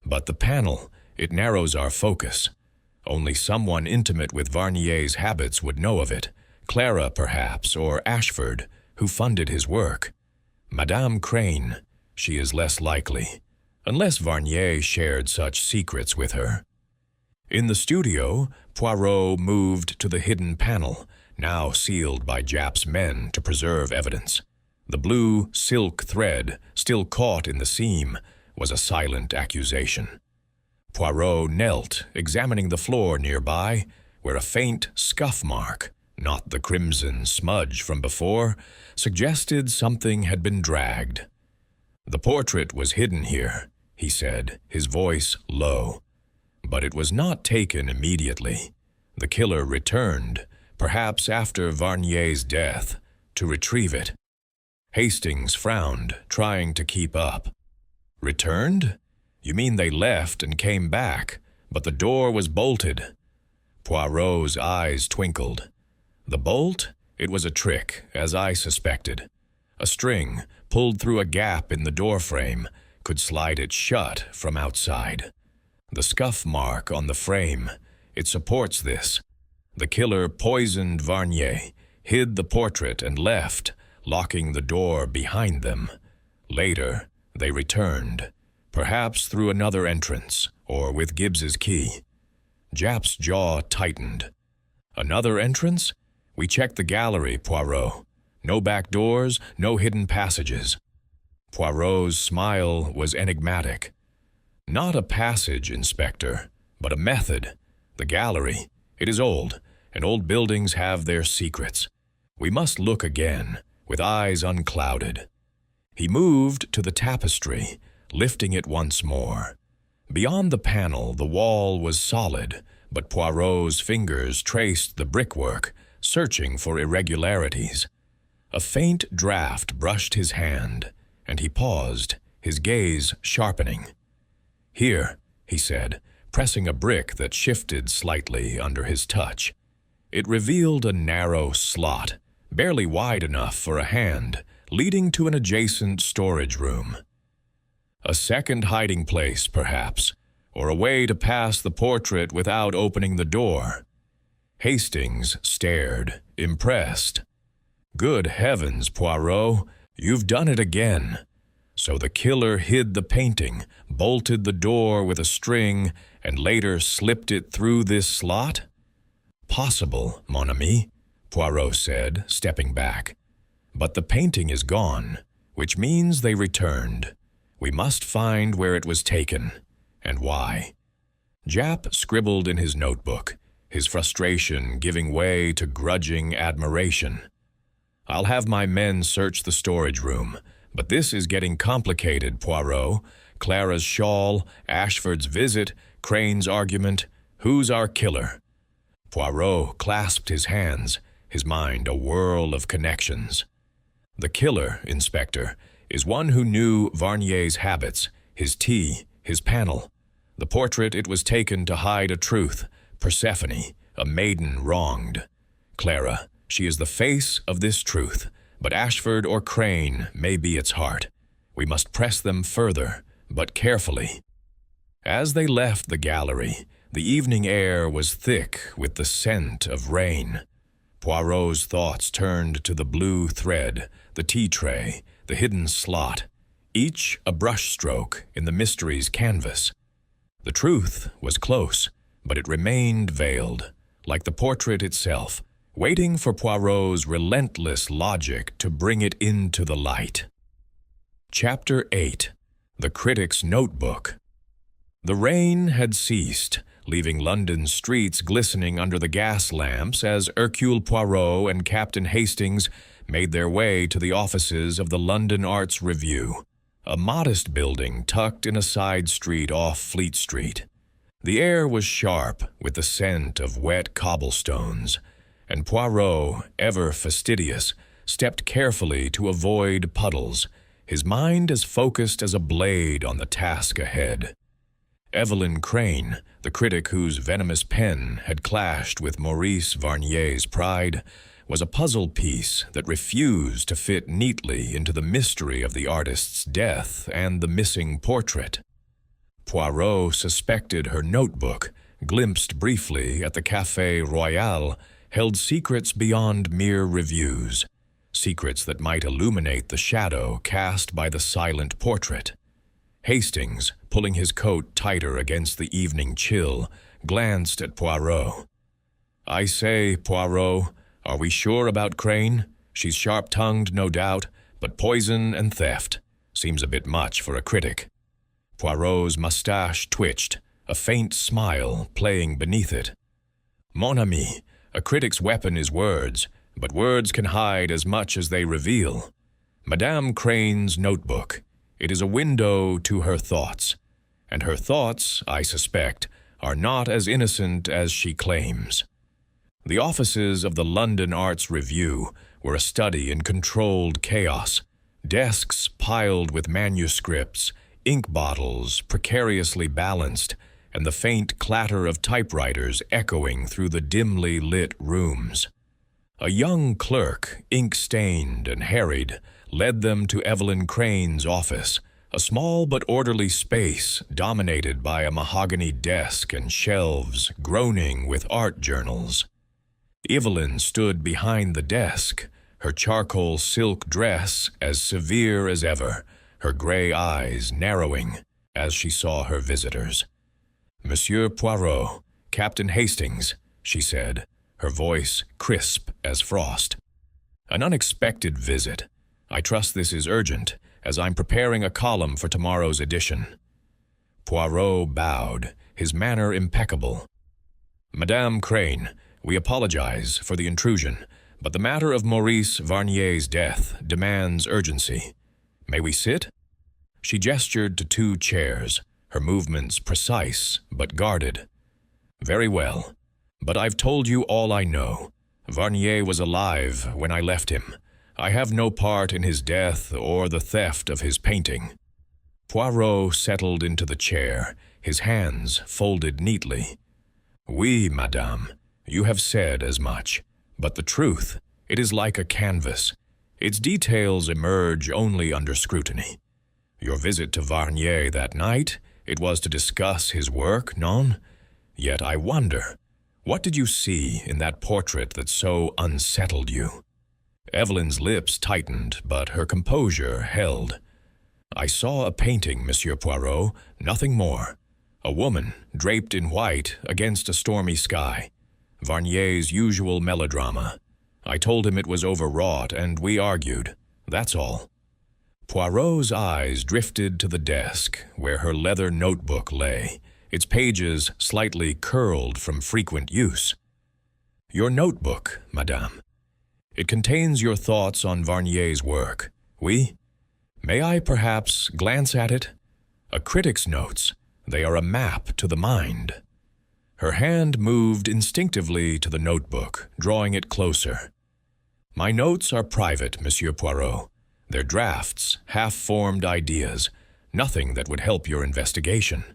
But the panel, it narrows our focus. Only someone intimate with Varnier's habits would know of it. Clara, perhaps, or Ashford, who funded his work. Madame Crane, she is less likely. unless Varnier shared such secrets with her. In the studio, Poirot moved to the hidden panel, now sealed by Japp's men to preserve evidence. The blue silk thread, still caught in the seam, was a silent accusation. Poirot knelt, examining the floor nearby, where a faint scuff mark, not the crimson smudge from before, suggested something had been dragged. "The portrait was hidden here," he said, his voice low. "But it was not taken immediately. The killer returned, perhaps after Varnier's death, to retrieve it." Hastings frowned, trying to keep up. "Returned? You mean they left and came back, but the door was bolted?" Poirot's eyes twinkled. "The bolt? It was a trick, as I suspected. A string, pulled through a gap in the doorframe, could slide it shut from outside. The scuff mark on the frame, it supports this. The killer poisoned Varnier, hid the portrait and left, locking the door behind them. Later, they returned, perhaps through another entrance, or with Gibbs's key." Japp's jaw tightened. "Another entrance? We checked the gallery, Poirot. No back doors, no hidden passages." Poirot's smile was enigmatic. "Not a passage, Inspector, but a method. The gallery, it is old, and old buildings have their secrets. We must look again, with eyes unclouded." He moved to the tapestry, lifting it once more. Beyond the panel, the wall was solid, but Poirot's fingers traced the brickwork, searching for irregularities. A faint draft brushed his hand, and he paused, his gaze sharpening. "Here," he said, pressing a brick that shifted slightly under his touch. It revealed a narrow slot, barely wide enough for a hand, leading to an adjacent storage room. A second hiding place, perhaps, or a way to pass the portrait without opening the door. Hastings stared, impressed. "Good heavens, Poirot, you've done it again. So the killer hid the painting, bolted the door with a string, and later slipped it through this slot?" "Possible, mon ami," Poirot said, stepping back. "But the painting is gone, which means they returned. We must find where it was taken, and why." Japp scribbled in his notebook, his frustration giving way to grudging admiration. "I'll have my men search the storage room, but this is getting complicated, Poirot. Clara's shawl, Ashford's visit, Crane's argument. Who's our killer?" Poirot clasped his hands, his mind a whirl of connections. "The killer, Inspector, is one who knew Varnier's habits, his tea, his panel. The portrait, it was taken to hide a truth, Persephone, a maiden wronged. Clara, she is the face of this truth, but Ashford or Crane may be its heart. We must press them further, but carefully." As they left the gallery, the evening air was thick with the scent of rain. Poirot's thoughts turned to the blue thread, the tea tray, the hidden slot, each a brushstroke in the mystery's canvas. The truth was close, but it remained veiled, like the portrait itself, waiting for Poirot's relentless logic to bring it into the light. Chapter 8. The Critic's Notebook. The rain had ceased, leaving London's streets glistening under the gas lamps as Hercule Poirot and Captain Hastings made their way to the offices of the London Arts Review, a modest building tucked in a side street off Fleet Street. The air was sharp with the scent of wet cobblestones, and Poirot, ever fastidious, stepped carefully to avoid puddles, his mind as focused as a blade on the task ahead. Evelyn Crane, the critic whose venomous pen had clashed with Maurice Varnier's pride, was a puzzle piece that refused to fit neatly into the mystery of the artist's death and the missing portrait. Poirot suspected her notebook, glimpsed briefly at the Café Royal, held secrets beyond mere reviews, secrets that might illuminate the shadow cast by the silent portrait. Hastings, pulling his coat tighter against the evening chill, glanced at Poirot. "I say, Poirot, are we sure about Crane? She's sharp-tongued, no doubt, but poison and theft seems a bit much for a critic." Poirot's mustache twitched, a faint smile playing beneath it. "Mon ami, a critic's weapon is words, but words can hide as much as they reveal. Madame Crane's notebook. It is a window to her thoughts, and her thoughts, I suspect, are not as innocent as she claims." The offices of the London Arts Review were a study in controlled chaos. Desks piled with manuscripts, ink bottles precariously balanced, and the faint clatter of typewriters echoing through the dimly lit rooms. A young clerk, ink-stained and harried, led them to Evelyn Crane's office, a small but orderly space dominated by a mahogany desk and shelves groaning with art journals. Evelyn stood behind the desk, her charcoal silk dress as severe as ever, her gray eyes narrowing as she saw her visitors. "Monsieur Poirot, Captain Hastings," she said, her voice crisp as frost. "An unexpected visit. I trust this is urgent, as I'm preparing a column for tomorrow's edition." Poirot bowed, his manner impeccable. "Madame Crane, we apologize for the intrusion, but the matter of Maurice Varnier's death demands urgency. May we sit?" She gestured to 2 chairs, her movements precise but guarded. "Very well, but I've told you all I know. Varnier was alive when I left him. I have no part in his death or the theft of his painting." Poirot settled into the chair, his hands folded neatly. "Oui, madame, you have said as much. But the truth, it is like a canvas. Its details emerge only under scrutiny. Your visit to Varnier that night, it was to discuss his work, non? Yet I wonder, what did you see in that portrait that so unsettled you?" Evelyn's lips tightened, but her composure held. "I saw a painting, Monsieur Poirot, nothing more. A woman, draped in white, against a stormy sky. Varnier's usual melodrama. I told him it was overwrought, and we argued. That's all." Poirot's eyes drifted to the desk, where her leather notebook lay, its pages slightly curled from frequent use. "Your notebook, madame. It contains your thoughts on Varnier's work. Oui? May I perhaps glance at it? A critic's notes. They are a map to the mind." Her hand moved instinctively to the notebook, drawing it closer. "My notes are private, Monsieur Poirot. They're drafts, half-formed ideas, nothing that would help your investigation."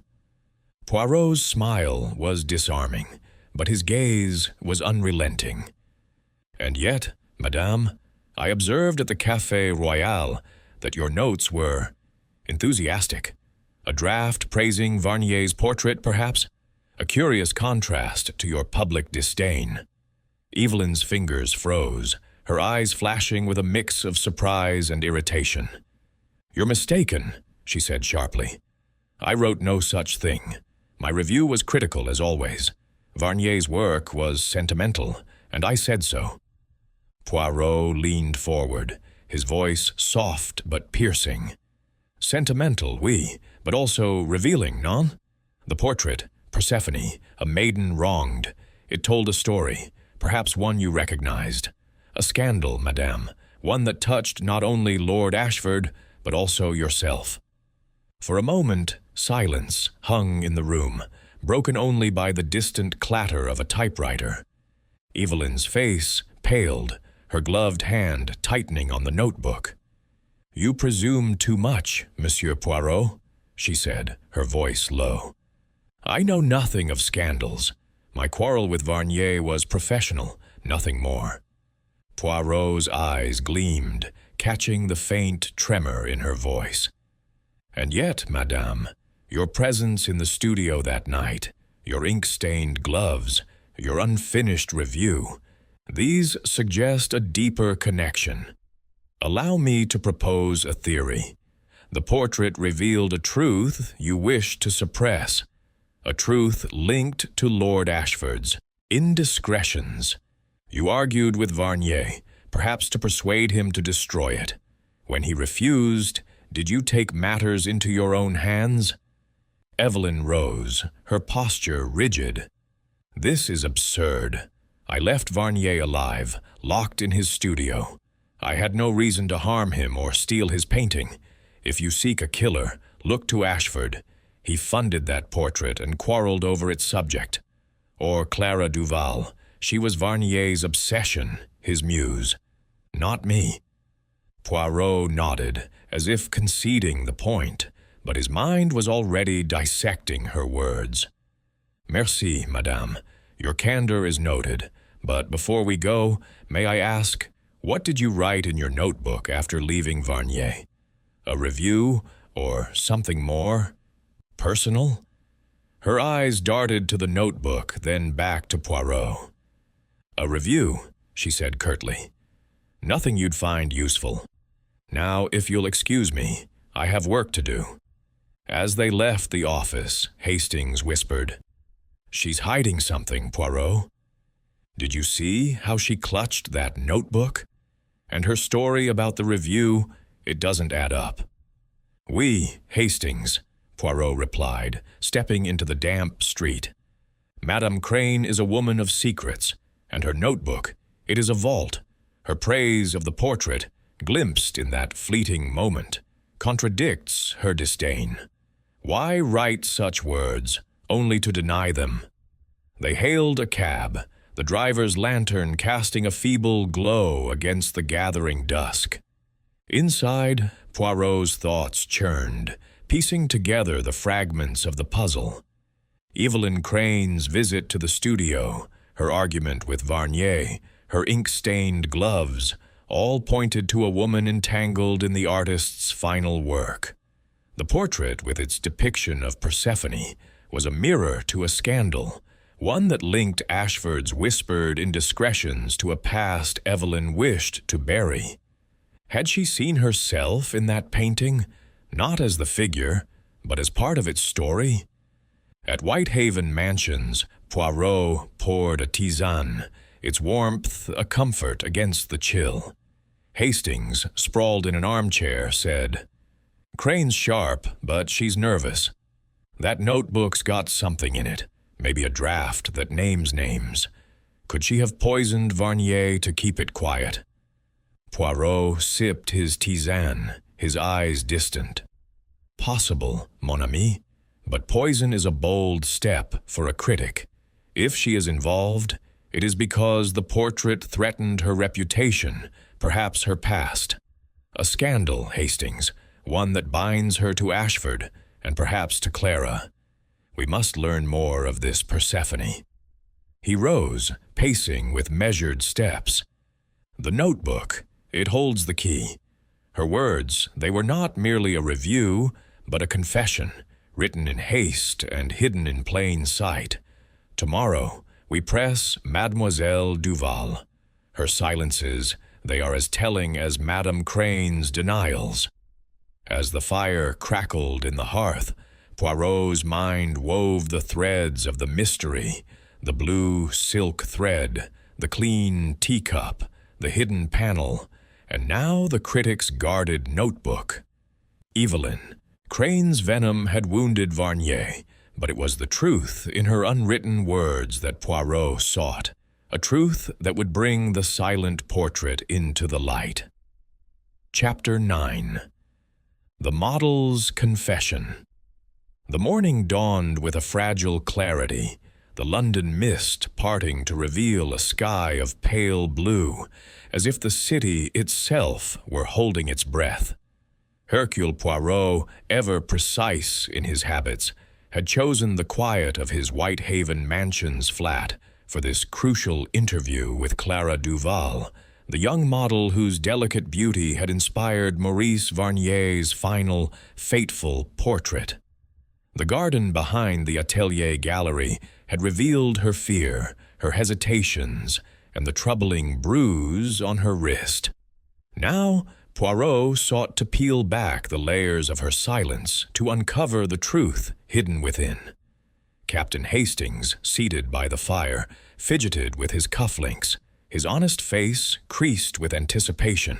Poirot's smile was disarming, but his gaze was unrelenting. "And yet, madame, I observed at the Café Royal that your notes were enthusiastic. A draft praising Varnier's portrait, perhaps? A curious contrast to your public disdain." Evelyn's fingers froze, her eyes flashing with a mix of surprise and irritation. "You're mistaken," she said sharply. "I wrote no such thing. My review was critical as always. Varnier's work was sentimental, and I said so." Poirot leaned forward, his voice soft but piercing. "Sentimental, oui, but also revealing, non? The portrait, Persephone, a maiden wronged. It told a story, perhaps one you recognized. A scandal, madame, one that touched not only Lord Ashford, but also yourself." For a moment, silence hung in the room, broken only by the distant clatter of a typewriter. Evelyn's face paled, her gloved hand tightening on the notebook. "You presume too much, Monsieur Poirot," she said, her voice low. "I know nothing of scandals. My quarrel with Varnier was professional, nothing more." Poirot's eyes gleamed, catching the faint tremor in her voice. "And yet, madame, your presence in the studio that night, your ink-stained gloves, your unfinished review, these suggest a deeper connection. Allow me to propose a theory. The portrait revealed a truth you wished to suppress, a truth linked to Lord Ashford's indiscretions. You argued with Varnier, perhaps to persuade him to destroy it. When he refused, did you take matters into your own hands? Evelyn rose, her posture rigid. This is absurd. I left Varnier alive, locked in his studio. I had no reason to harm him or steal his painting. If you seek a killer, look to Ashford. He funded that portrait and quarreled over its subject. Or Clara Duval. She was Varnier's obsession, his muse. Not me. Poirot nodded, as if conceding the point, but his mind was already dissecting her words. Merci, madame. Your candor is noted, but before we go, may I ask, what did you write in your notebook after leaving Varnier? A review, or something more? Personal? Her eyes darted to the notebook, then back to Poirot. A review, she said curtly. Nothing you'd find useful. Now, if you'll excuse me, I have work to do. As they left the office, Hastings whispered, She's hiding something, Poirot. Did you see how she clutched that notebook? And her story about the review, it doesn't add up. Oui, Hastings, Poirot replied, stepping into the damp street. Madame Crane is a woman of secrets, and her notebook, it is a vault. Her praise of the portrait, glimpsed in that fleeting moment, contradicts her disdain. Why write such words, only to deny them? They hailed a cab, the driver's lantern casting a feeble glow against the gathering dusk. Inside, Poirot's thoughts churned, piecing together the fragments of the puzzle. Evelyn Crane's visit to the studio, her argument with Varnier, her ink-stained gloves, all pointed to a woman entangled in the artist's final work. The portrait, with its depiction of Persephone, was a mirror to a scandal, one that linked Ashford's whispered indiscretions to a past Evelyn wished to bury. Had she seen herself in that painting, not as the figure, but as part of its story? At Whitehaven Mansions, Poirot poured a tisane, its warmth a comfort against the chill. Hastings, sprawled in an armchair, said, Crane's sharp, but she's nervous. That notebook's got something in it, maybe a draft that names names. Could she have poisoned Varnier to keep it quiet? Poirot sipped his tisane, his eyes distant. Possible, mon ami, but poison is a bold step for a critic. If she is involved, it is because the portrait threatened her reputation, perhaps her past. A scandal, Hastings, one that binds her to Ashford, and perhaps to Clara. We must learn more of this Persephone. He rose, pacing with measured steps. The notebook, it holds the key. Her words, they were not merely a review, but a confession, written in haste and hidden in plain sight. Tomorrow, we press Mademoiselle Duval. Her silences, they are as telling as Madame Crane's denials. As the fire crackled in the hearth, Poirot's mind wove the threads of the mystery, the blue silk thread, the clean teacup, the hidden panel, and now the critic's guarded notebook. Evelyn, Crane's venom had wounded Varnier, but it was the truth in her unwritten words that Poirot sought, a truth that would bring the silent portrait into the light. Chapter 9. The Model's Confession. The morning dawned with a fragile clarity, the London mist parting to reveal a sky of pale blue, as if the city itself were holding its breath. Hercule Poirot, ever precise in his habits, had chosen the quiet of his Whitehaven Mansions flat for this crucial interview with Clara Duval, the young model whose delicate beauty had inspired Maurice Varnier's final, fateful portrait. The garden behind the Atelier gallery had revealed her fear, her hesitations, and the troubling bruise on her wrist. Now, Poirot sought to peel back the layers of her silence to uncover the truth hidden within. Captain Hastings, seated by the fire, fidgeted with his cufflinks, his honest face creased with anticipation.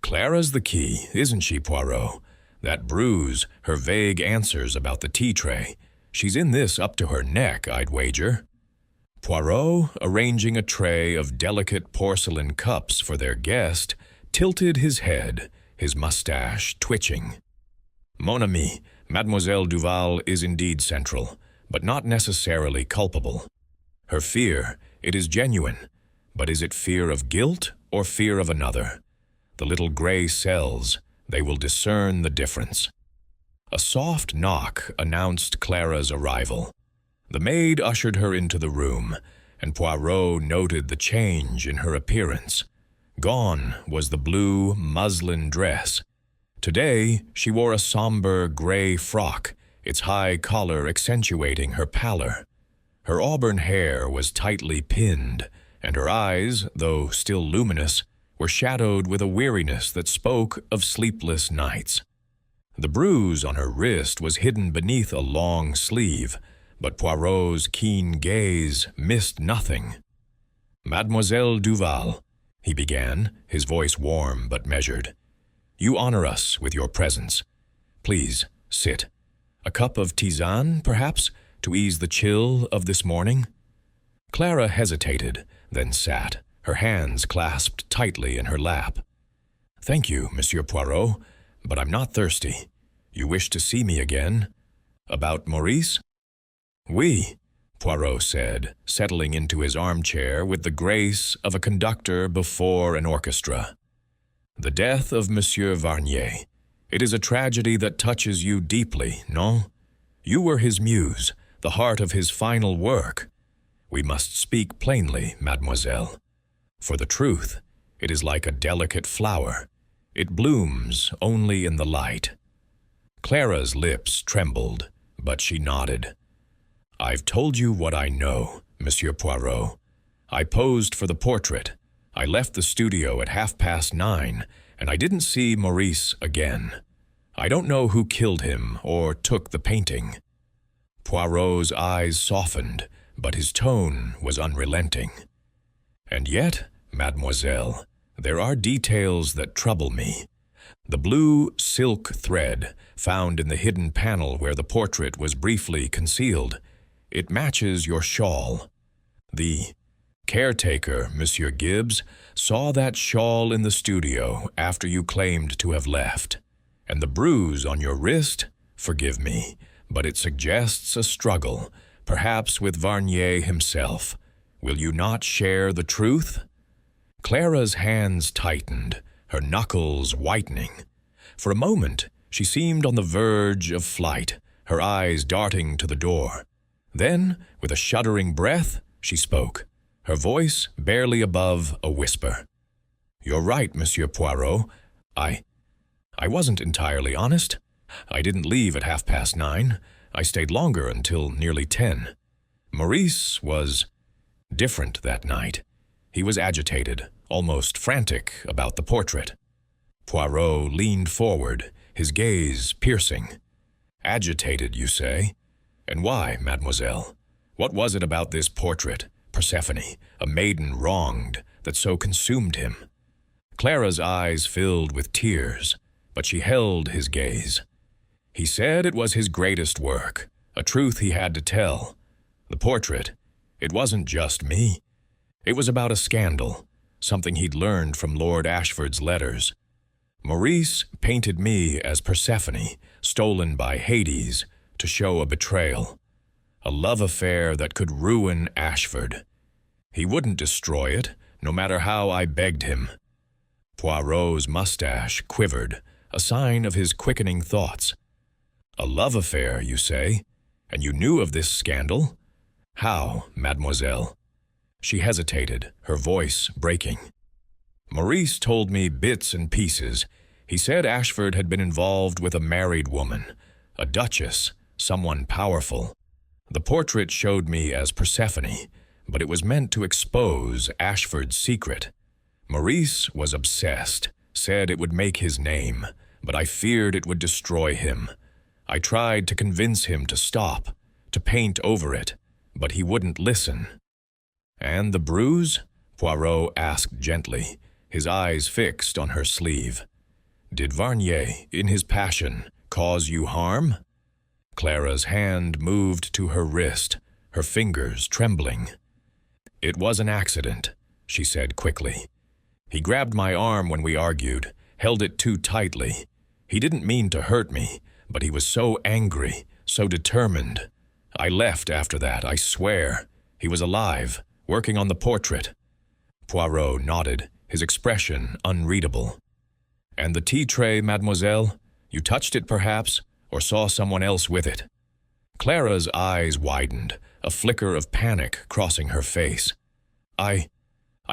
"Clara's the key, isn't she, Poirot? That bruise, her vague answers about the tea tray. She's in this up to her neck, I'd wager." Poirot, arranging a tray of delicate porcelain cups for their guest, tilted his head, his mustache twitching. "Mon ami, Mademoiselle Duval is indeed central, but not necessarily culpable. Her fear, it is genuine, but is it fear of guilt or fear of another? The little gray cells, they will discern the difference." A soft knock announced Clara's arrival. The maid ushered her into the room, and Poirot noted the change in her appearance. Gone was the blue muslin dress. Today she wore a somber gray frock, its high collar accentuating her pallor. Her auburn hair was tightly pinned, and her eyes, though still luminous, were shadowed with a weariness that spoke of sleepless nights. The bruise on her wrist was hidden beneath a long sleeve, but Poirot's keen gaze missed nothing. "Mademoiselle Duval," he began, his voice warm but measured, "you honor us with your presence. Please, sit. A cup of tisane, perhaps, to ease the chill of this morning?" Clara hesitated, then sat, her hands clasped tightly in her lap. "Thank you, Monsieur Poirot, but I'm not thirsty. You wish to see me again? About Maurice?" "Oui," Poirot said, settling into his armchair with the grace of a conductor before an orchestra. "The death of Monsieur Varnier. It is a tragedy that touches you deeply, no? You were his muse, the heart of his final work. We must speak plainly, mademoiselle. For the truth, it is like a delicate flower. It blooms only in the light." Clara's lips trembled, but she nodded. "I've told you what I know, Monsieur Poirot. I posed for the portrait. I left the studio at 9:30, and I didn't see Maurice again. I don't know who killed him or took the painting." Poirot's eyes softened, but his tone was unrelenting. "And yet, mademoiselle, there are details that trouble me. The blue silk thread found in the hidden panel where the portrait was briefly concealed, it matches your shawl. The caretaker, Monsieur Gibbs, saw that shawl in the studio after you claimed to have left. And the bruise on your wrist, forgive me, but it suggests a struggle, perhaps with Varnier himself. Will you not share the truth?" Clara's hands tightened, her knuckles whitening. For a moment, she seemed on the verge of flight, her eyes darting to the door. Then, with a shuddering breath, she spoke, her voice barely above a whisper. "You're right, Monsieur Poirot. I wasn't entirely honest. I didn't leave at 9:30. I stayed longer until nearly 10. Maurice was different that night. He was agitated, almost frantic about the portrait." Poirot leaned forward, his gaze piercing. "Agitated, you say? And why, mademoiselle? What was it about this portrait, Persephone, a maiden wronged, that so consumed him?" Clara's eyes filled with tears, but she held his gaze. "He said it was his greatest work, a truth he had to tell. The portrait, it wasn't just me. It was about a scandal, something he'd learned from Lord Ashford's letters. Maurice painted me as Persephone, stolen by Hades, to show a betrayal. A love affair that could ruin Ashford. He wouldn't destroy it, no matter how I begged him." Poirot's mustache quivered, a sign of his quickening thoughts. "A love affair, you say? And you knew of this scandal? How, mademoiselle?" She hesitated, her voice breaking. "Maurice told me bits and pieces. He said Ashford had been involved with a married woman, a duchess, someone powerful. The portrait showed me as Persephone, but it was meant to expose Ashford's secret. Maurice was obsessed, said it would make his name, but I feared it would destroy him. I tried to convince him to stop, to paint over it, but he wouldn't listen. And the bruise? Poirot asked gently, his eyes fixed on her sleeve. Did Varnier, in his passion, cause you harm? Clara's hand moved to her wrist, her fingers trembling. It was an accident, she said quickly. He grabbed my arm when we argued, held it too tightly. He didn't mean to hurt me, but he was so angry, so determined. I left after that, I swear. He was alive, working on the portrait. Poirot nodded, his expression unreadable. And the tea tray, mademoiselle? You touched it, perhaps, or saw someone else with it? Clara's eyes widened, a flicker of panic crossing her face. I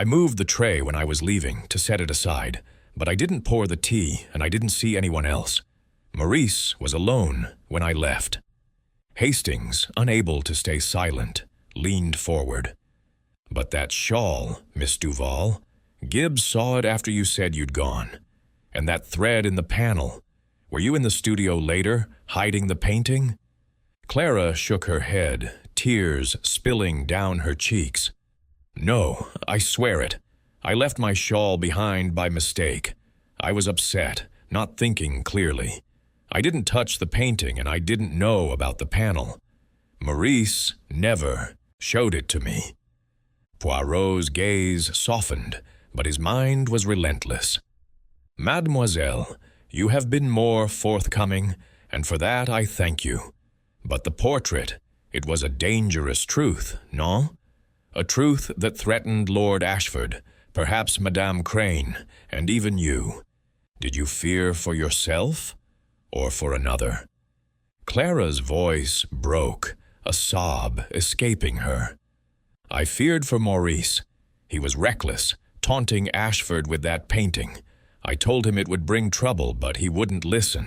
moved the tray when I was leaving to set it aside, but I didn't pour the tea and I didn't see anyone else. Maurice was alone when I left. Hastings, unable to stay silent, leaned forward. But that shawl, Miss Duval, Gibbs saw it after you said you'd gone. And that thread in the panel, were you in the studio later, hiding the painting? Clara shook her head, tears spilling down her cheeks. No, I swear it. I left my shawl behind by mistake. I was upset, not thinking clearly. I didn't touch the painting and I didn't know about the panel. Maurice never showed it to me. Poirot's gaze softened, but his mind was relentless. Mademoiselle, you have been more forthcoming, and for that I thank you. But the portrait, it was a dangerous truth, non? A truth that threatened Lord Ashford, perhaps Madame Crane, and even you. Did you fear for yourself, or for another? Clara's voice broke, a sob escaping her. I feared for Maurice. He was reckless, taunting Ashford with that painting. I told him it would bring trouble, but he wouldn't listen.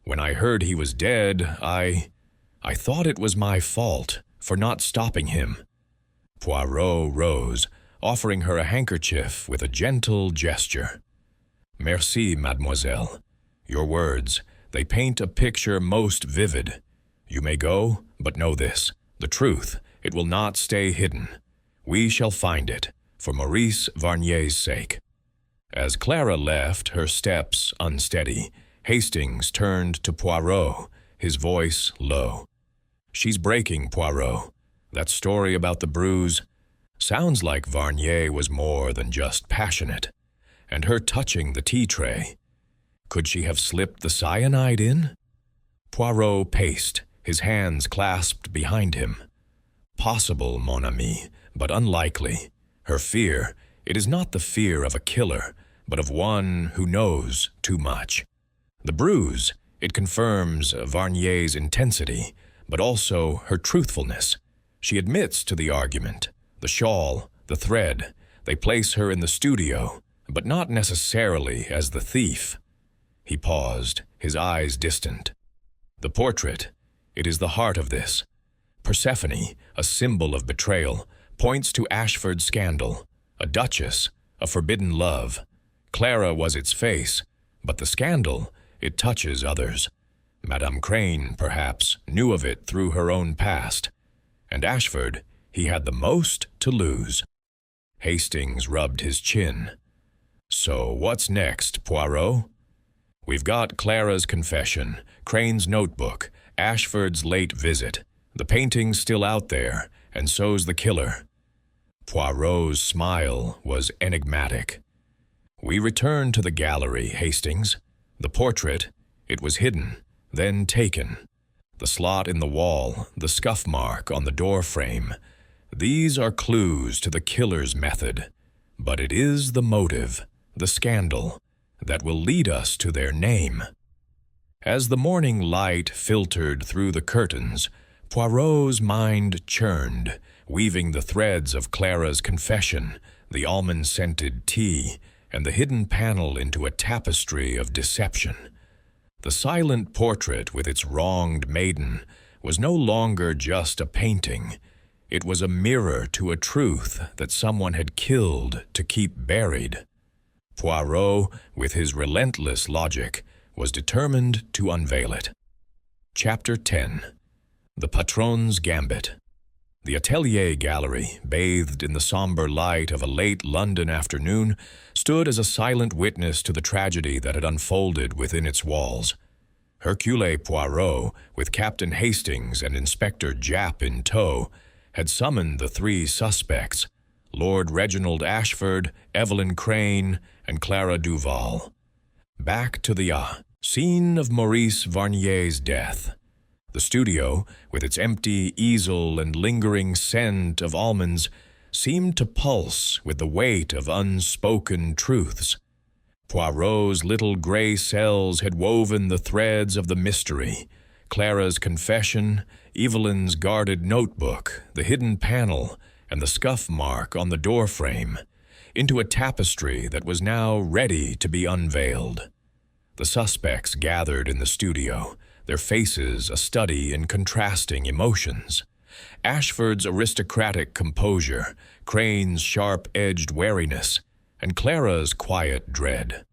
When I heard he was dead, I thought it was my fault for not stopping him. Poirot rose, offering her a handkerchief with a gentle gesture. Merci, mademoiselle. Your words, they paint a picture most vivid. You may go, but know this, the truth, it will not stay hidden. We shall find it, for Maurice Varnier's sake. As Clara left, her steps unsteady, Hastings turned to Poirot, his voice low. She's breaking, Poirot. That story about the bruise sounds like Varnier was more than just passionate. And her touching the tea tray. Could she have slipped the cyanide in? Poirot paced, his hands clasped behind him. Possible, mon ami, but unlikely. Her fear, it is not the fear of a killer, but of one who knows too much. The bruise, it confirms Varnier's intensity, but also her truthfulness. She admits to the argument. The shawl, the thread, they place her in the studio, but not necessarily as the thief. He paused, his eyes distant. The portrait, it is the heart of this. Persephone, a symbol of betrayal, points to Ashford's scandal. A duchess, a forbidden love. Clara was its face, but the scandal, it touches others. Madame Crane, perhaps, knew of it through her own past. And Ashford, he had the most to lose. Hastings rubbed his chin. So what's next, Poirot? We've got Clara's confession, Crane's notebook, Ashford's late visit. The painting's still out there, and so's the killer. Poirot's smile was enigmatic. We return to the gallery, Hastings. The portrait, it was hidden, then taken. The slot in the wall, the scuff mark on the door frame. These are clues to the killer's method. But it is the motive, the scandal, that will lead us to their name. As the morning light filtered through the curtains, Poirot's mind churned, weaving the threads of Clara's confession, the almond-scented tea, and the hidden panel into a tapestry of deception. The silent portrait with its wronged maiden was no longer just a painting. It was a mirror to a truth that someone had killed to keep buried. Poirot, with his relentless logic, was determined to unveil it. Chapter 10. The Patron's Gambit. The Atelier Gallery, bathed in the somber light of a late London afternoon, stood as a silent witness to the tragedy that had unfolded within its walls. Hercule Poirot, with Captain Hastings and Inspector Japp in tow, had summoned the three suspects, Lord Reginald Ashford, Evelyn Crane, and Clara Duval, back to the scene of Maurice Varnier's death. The studio, with its empty easel and lingering scent of almonds, seemed to pulse with the weight of unspoken truths. Poirot's little gray cells had woven the threads of the mystery: Clara's confession, Evelyn's guarded notebook, the hidden panel, and the scuff mark on the doorframe, into a tapestry that was now ready to be unveiled. The suspects gathered in the studio, their faces a study in contrasting emotions. Ashford's aristocratic composure, Crane's sharp-edged wariness, and Clara's quiet dread.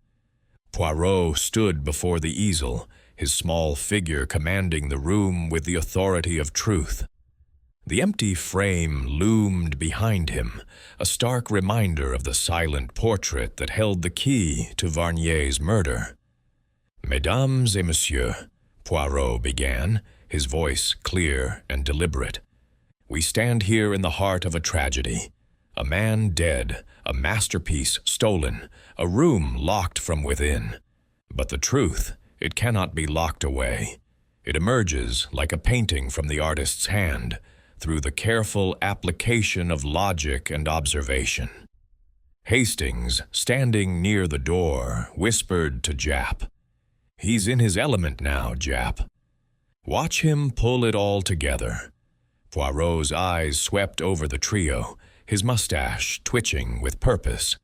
Poirot stood before the easel, his small figure commanding the room with the authority of truth. The empty frame loomed behind him, a stark reminder of the silent portrait that held the key to Varnier's murder. "Mesdames et messieurs," Poirot began, his voice clear and deliberate, "we stand here in the heart of a tragedy. A man dead, a masterpiece stolen, a room locked from within. But the truth, it cannot be locked away. It emerges like a painting from the artist's hand, through the careful application of logic and observation." Hastings, standing near the door, whispered to Japp, "He's in his element now, Japp. Watch him pull it all together." Poirot's eyes swept over the trio, his mustache twitching with purpose.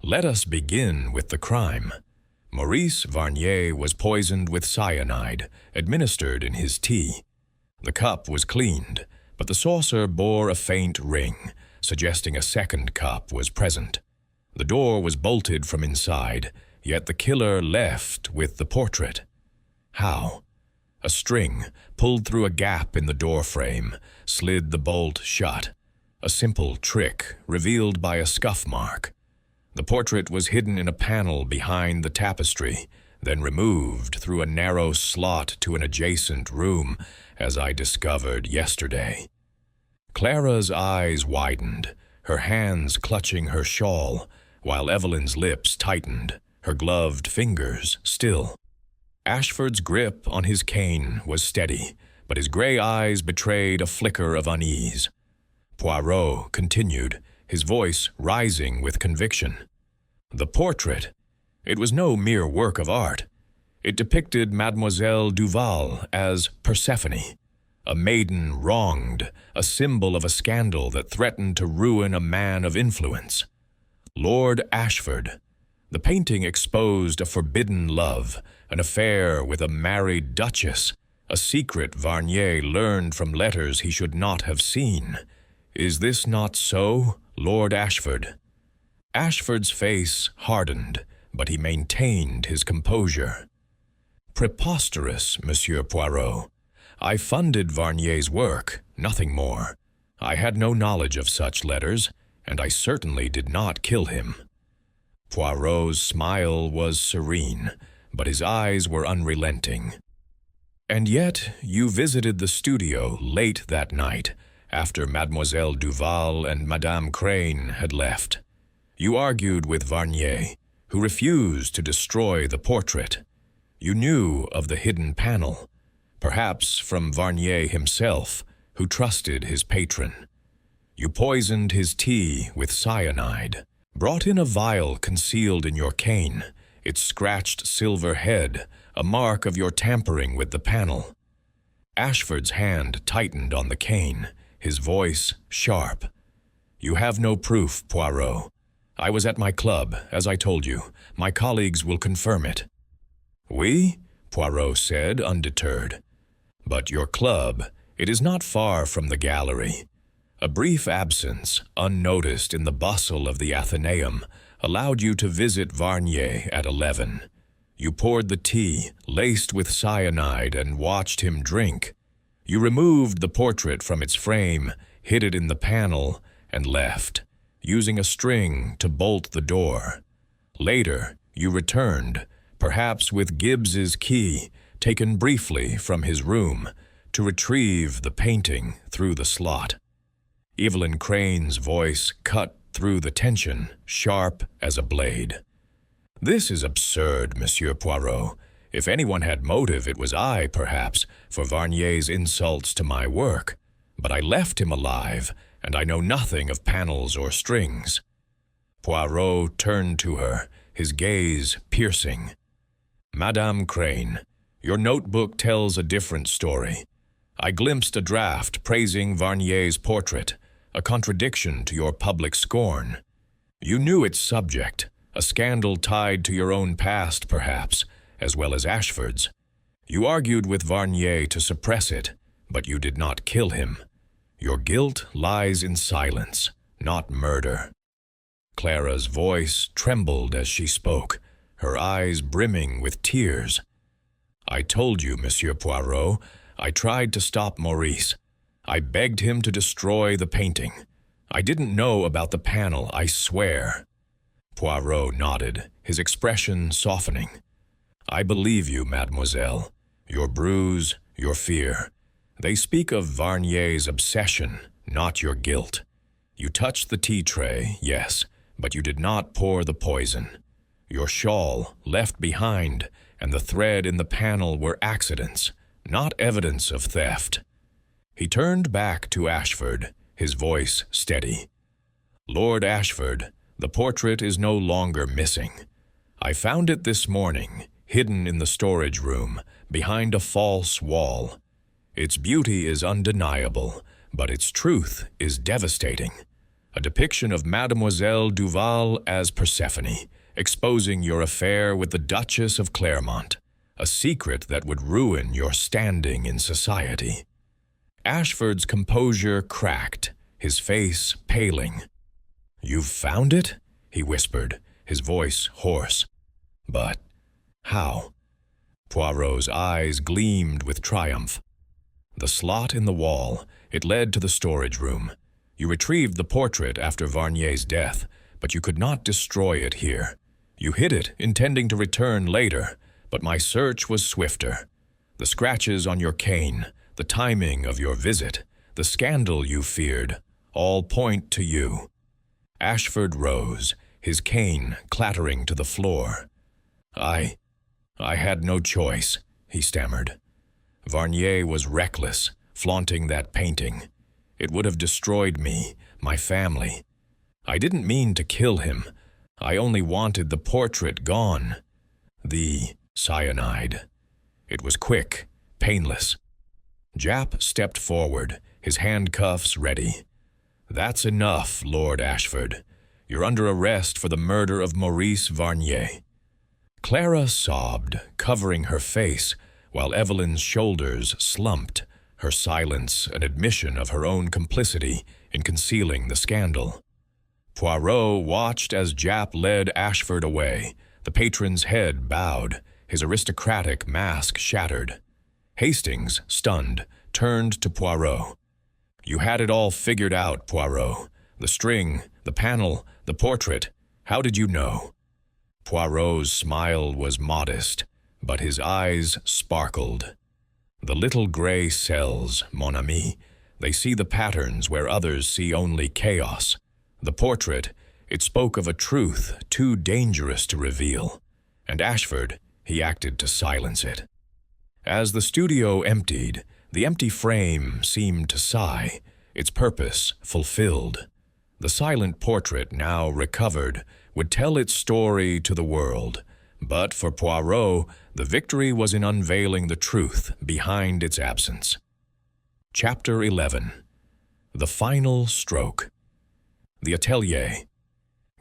"Let us begin with the crime. Maurice Varnier was poisoned with cyanide, administered in his tea. The cup was cleaned, but the saucer bore a faint ring, suggesting a second cup was present. The door was bolted from inside, yet the killer left with the portrait. How? A string, pulled through a gap in the doorframe, slid the bolt shut. A simple trick, revealed by a scuff mark. The portrait was hidden in a panel behind the tapestry, then removed through a narrow slot to an adjacent room, as I discovered yesterday. Clara's eyes widened, her hands clutching her shawl, while Evelyn's lips tightened, her gloved fingers still. Ashford's grip on his cane was steady, but his gray eyes betrayed a flicker of unease. Poirot continued, his voice rising with conviction. The portrait. It was no mere work of art. It depicted Mademoiselle Duval as Persephone, a maiden wronged, a symbol of a scandal that threatened to ruin a man of influence. Lord Ashford. The painting exposed a forbidden love, an affair with a married duchess, a secret Varnier learned from letters he should not have seen. Is this not so, Lord Ashford? Ashford's face hardened, but he maintained his composure. Preposterous, Monsieur Poirot. I funded Varnier's work, nothing more. I had no knowledge of such letters, and I certainly did not kill him. Poirot's smile was serene, but his eyes were unrelenting. And yet you visited the studio late that night, after Mademoiselle Duval and Madame Crane had left. You argued with Varnier, who refused to destroy the portrait. You knew of the hidden panel, perhaps from Varnier himself, who trusted his patron. You poisoned his tea with cyanide, brought in a vial concealed in your cane, its scratched silver head, a mark of your tampering with the panel. Ashford's hand tightened on the cane, his voice sharp. You have no proof, Poirot. I was at my club, as I told you. My colleagues will confirm it. Oui? Poirot said, undeterred. But your club, it is not far from the gallery. A brief absence, unnoticed in the bustle of the Athenaeum, allowed you to visit Varnier at 11. You poured the tea, laced with cyanide, and watched him drink. You removed the portrait from its frame, hid it in the panel, and left, using a string to bolt the door. Later, you returned, perhaps with Gibbs's key, taken briefly from his room, to retrieve the painting through the slot. Evelyn Crane's voice cut through the tension, sharp as a blade. "This is absurd, Monsieur Poirot. If anyone had motive, it was I, perhaps, for Varnier's insults to my work. But I left him alive, and I know nothing of panels or strings." Poirot turned to her, his gaze piercing. "Madame Crane, your notebook tells a different story. I glimpsed a draft praising Varnier's portrait, a contradiction to your public scorn. You knew its subject, a scandal tied to your own past, perhaps, as well as Ashford's. You argued with Varnier to suppress it, but you did not kill him. Your guilt lies in silence, not murder." Clara's voice trembled as she spoke, her eyes brimming with tears. "I told you, Monsieur Poirot, I tried to stop Maurice. I begged him to destroy the painting. I didn't know about the panel, I swear." Poirot nodded, his expression softening. "I believe you, mademoiselle. Your bruise, your fear. They speak of Varnier's obsession, not your guilt. You touched the tea tray, yes, but you did not pour the poison. Your shawl, left behind, and the thread in the panel were accidents, not evidence of theft." He turned back to Ashford, his voice steady. "Lord Ashford, the portrait is no longer missing. I found it this morning, hidden in the storage room, behind a false wall. Its beauty is undeniable, but its truth is devastating. A depiction of Mademoiselle Duval as Persephone, exposing your affair with the Duchess of Claremont, a secret that would ruin your standing in society." Ashford's composure cracked, his face paling. "You've found it?" he whispered, his voice hoarse. "But how?" Poirot's eyes gleamed with triumph. "The slot in the wall, it led to the storage room. You retrieved the portrait after Varnier's death, but you could not destroy it here. You hid it, intending to return later, but my search was swifter. The scratches on your cane, the timing of your visit, the scandal you feared, all point to you." Ashford rose, his cane clattering to the floor. I had no choice," he stammered. "Varnier was reckless, flaunting that painting. It would have destroyed me, my family. I didn't mean to kill him. I only wanted the portrait gone. The cyanide. It was quick, painless." Japp stepped forward, his handcuffs ready. "That's enough, Lord Ashford. You're under arrest for the murder of Maurice Varnier." Clara sobbed, covering her face, while Evelyn's shoulders slumped, her silence an admission of her own complicity in concealing the scandal. Poirot watched as Japp led Ashford away, the patron's head bowed, his aristocratic mask shattered. Hastings, stunned, turned to Poirot. "You had it all figured out, Poirot. The string, the panel, the portrait. How did you know?" Poirot's smile was modest, but his eyes sparkled. "The little gray cells, mon ami. They see the patterns where others see only chaos. The portrait, it spoke of a truth too dangerous to reveal. And Ashford, he acted to silence it." As the studio emptied, the empty frame seemed to sigh, its purpose fulfilled. The silent portrait, now recovered, would tell its story to the world, but for Poirot, the victory was in unveiling the truth behind its absence. Chapter 11. The Final Stroke. The Atelier.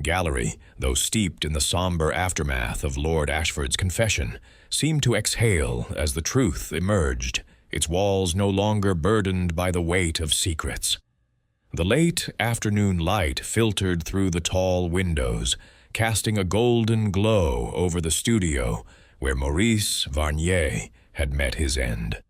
Gallery, though steeped in the somber aftermath of Lord Ashford's confession, seemed to exhale as the truth emerged, its walls no longer burdened by the weight of secrets. The late afternoon light filtered through the tall windows, casting a golden glow over the studio where Maurice Varnier had met his end.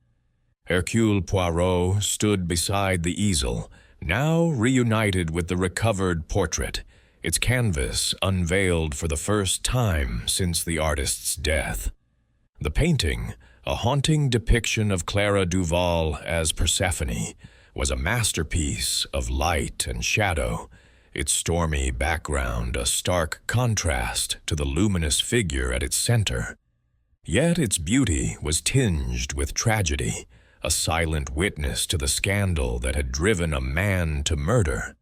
Hercule Poirot stood beside the easel, now reunited with the recovered portrait, its canvas unveiled for the first time since the artist's death. The painting, a haunting depiction of Clara Duval as Persephone, was a masterpiece of light and shadow, its stormy background a stark contrast to the luminous figure at its center. Yet its beauty was tinged with tragedy, a silent witness to the scandal that had driven a man to murder.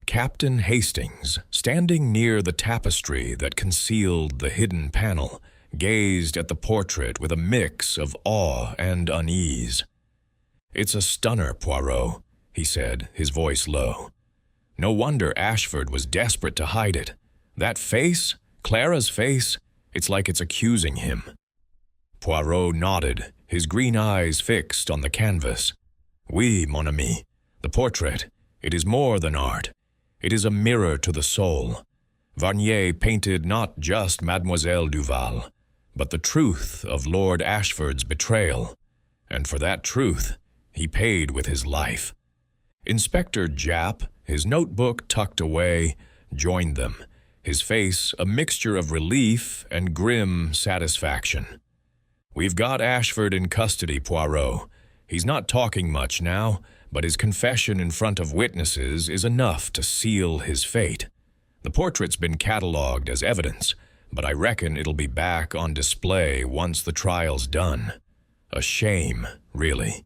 Captain Hastings, standing near the tapestry that concealed the hidden panel, gazed at the portrait with a mix of awe and unease. "It's a stunner, Poirot," he said, his voice low. "No wonder Ashford was desperate to hide it. That face, Clara's face, it's like it's accusing him." Poirot nodded, his green eyes fixed on the canvas. "Oui, mon ami, the portrait, it is more than art. It is a mirror to the soul. Varnier painted not just Mademoiselle Duval, but the truth of Lord Ashford's betrayal, and for that truth he paid with his life." Inspector Japp, his notebook tucked away, joined them, his face a mixture of relief and grim satisfaction. "We've got Ashford in custody, Poirot. He's not talking much now, but his confession in front of witnesses is enough to seal his fate. The portrait's been catalogued as evidence, but I reckon it'll be back on display once the trial's done. A shame, really.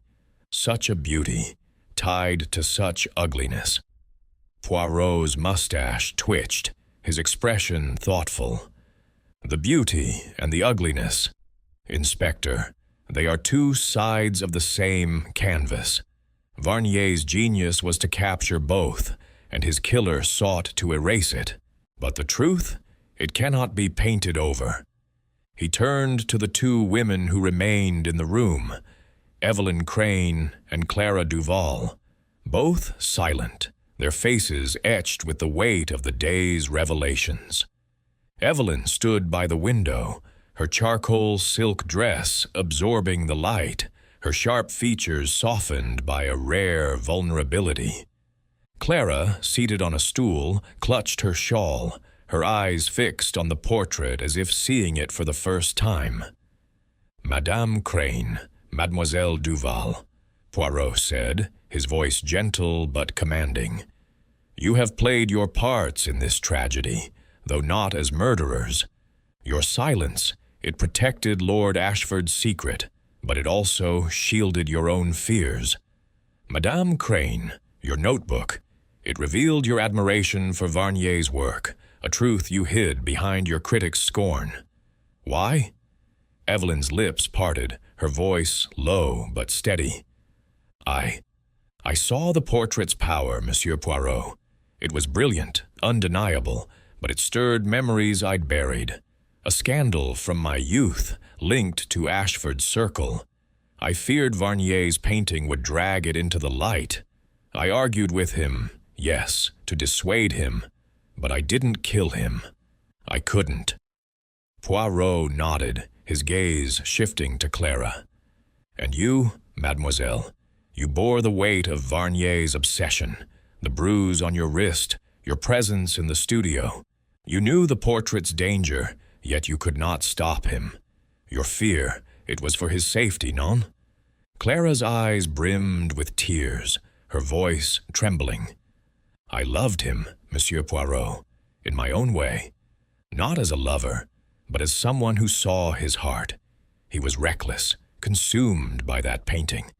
Such a beauty, tied to such ugliness." Poirot's mustache twitched, his expression thoughtful. "The beauty and the ugliness, Inspector, they are two sides of the same canvas. Varnier's genius was to capture both, and his killer sought to erase it. But the truth? It cannot be painted over." He turned to the two women who remained in the room, Evelyn Crane and Clara Duval, both silent, their faces etched with the weight of the day's revelations. Evelyn stood by the window, her charcoal silk dress absorbing the light, her sharp features softened by a rare vulnerability. Clara, seated on a stool, clutched her shawl, her eyes fixed on the portrait as if seeing it for the first time. "Madame Crane, Mademoiselle Duval," Poirot said, his voice gentle but commanding. "You have played your parts in this tragedy, though not as murderers. Your silence, it protected Lord Ashford's secret, but it also shielded your own fears. Madame Crane, your notebook, it revealed your admiration for Varnier's work, a truth you hid behind your critic's scorn. Why?" Evelyn's lips parted, her voice low but steady. I saw the portrait's power, Monsieur Poirot. It was brilliant, undeniable, but it stirred memories I'd buried. A scandal from my youth, linked to Ashford's circle. I feared Varnier's painting would drag it into the light. I argued with him, yes, to dissuade him, but I didn't kill him. I couldn't." Poirot nodded, his gaze shifting to Clara. "And you, mademoiselle, you bore the weight of Varnier's obsession, the bruise on your wrist, your presence in the studio. You knew the portrait's danger, yet you could not stop him. Your fear, it was for his safety, non?" Clara's eyes brimmed with tears, her voice trembling. "I loved him, Monsieur Poirot, in my own way. Not as a lover, but as someone who saw his heart. He was reckless, consumed by that painting.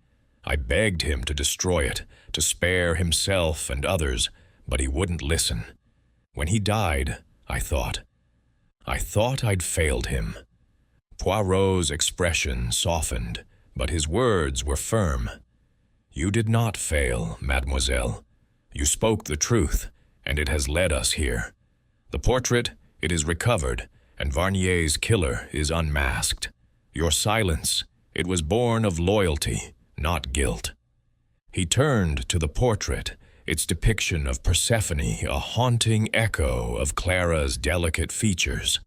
I begged him to destroy it, to spare himself and others, but he wouldn't listen. When he died, I thought I'd failed him." Poirot's expression softened, but his words were firm. "You did not fail, mademoiselle. You spoke the truth, and it has led us here. The portrait, it is recovered, and Varnier's killer is unmasked. Your silence, it was born of loyalty, not guilt." He turned to the portrait, its depiction of Persephone a haunting echo of Clara's delicate features.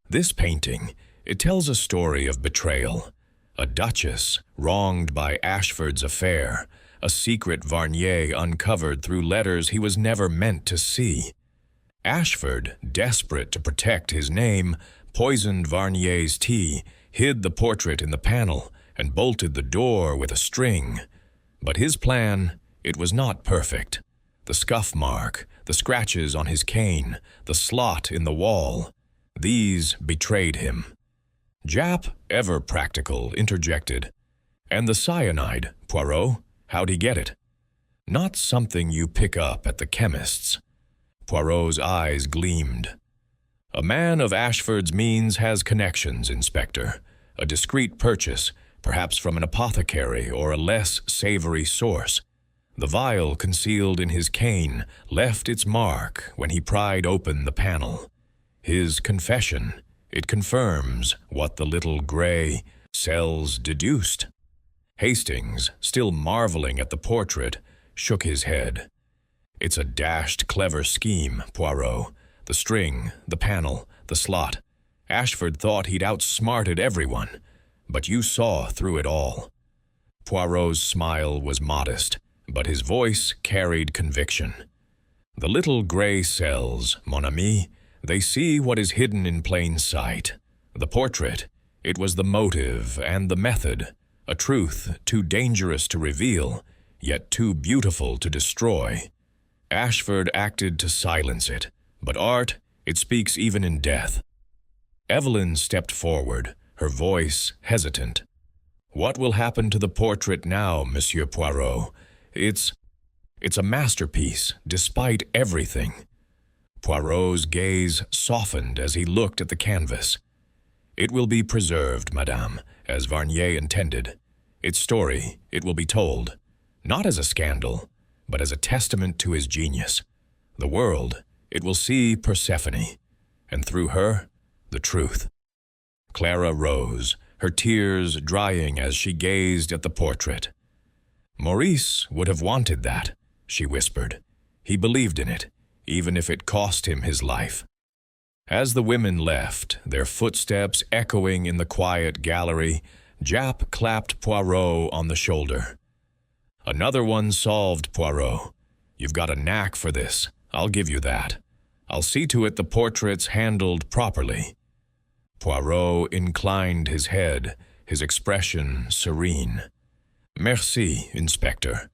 This painting, it tells a story of betrayal. A duchess wronged by Ashford's affair, a secret Varnier uncovered through letters he was never meant to see. Ashford, desperate to protect his name, poisoned Varnier's tea, hid the portrait in the panel, and bolted the door with a string. But his plan, it was not perfect. The scuff mark, the scratches on his cane, the slot in the wall, these betrayed him. Japp, ever practical, interjected, "And the cyanide, Poirot, how'd he get it?" "Not something you pick up at the chemist's." Poirot's eyes gleamed. "A man of Ashford's means has connections, Inspector. A discreet purchase, perhaps from an apothecary or a less savory source. The vial concealed in his cane left its mark when he pried open the panel. His confession, it confirms what the little gray cells deduced." Hastings, still marveling at the portrait, shook his head. "It's a dashed clever scheme, Poirot. The string, the panel, the slot. Ashford thought he'd outsmarted everyone, but you saw through it all." Poirot's smile was modest, but his voice carried conviction. "The little gray cells, mon ami, they see what is hidden in plain sight. The portrait, it was the motive and the method, a truth too dangerous to reveal, yet too beautiful to destroy. Ashford acted to silence it, but art, it speaks even in death." Evelyn stepped forward, her voice hesitant. "What will happen to the portrait now, Monsieur Poirot? It's a masterpiece, despite everything." Poirot's gaze softened as he looked at the canvas. "It will be preserved, madame, as Varnier intended. Its story, it will be told, not as a scandal, but as a testament to his genius. The world, it will see Persephone, and through her, the truth." Clara rose, her tears drying as she gazed at the portrait. "Maurice would have wanted that," she whispered. "He believed in it, even if it cost him his life." As the women left, their footsteps echoing in the quiet gallery, Japp clapped Poirot on the shoulder. "Another one solved, Poirot. You've got a knack for this, I'll give you that. I'll see to it the portrait's handled properly." Poirot inclined his head, his expression serene. "Merci, Inspector.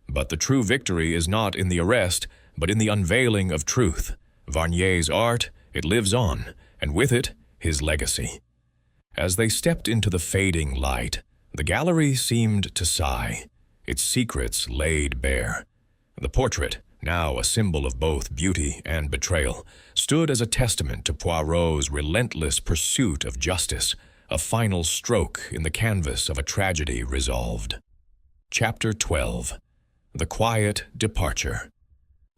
But the true victory is not in the arrest, but in the unveiling of truth. Varnier's art, it lives on, and with it, his legacy." As they stepped into the fading light, the gallery seemed to sigh, its secrets laid bare. The portrait, now a symbol of both beauty and betrayal, stood as a testament to Poirot's relentless pursuit of justice, a final stroke in the canvas of a tragedy resolved. Chapter 12. The Quiet Departure.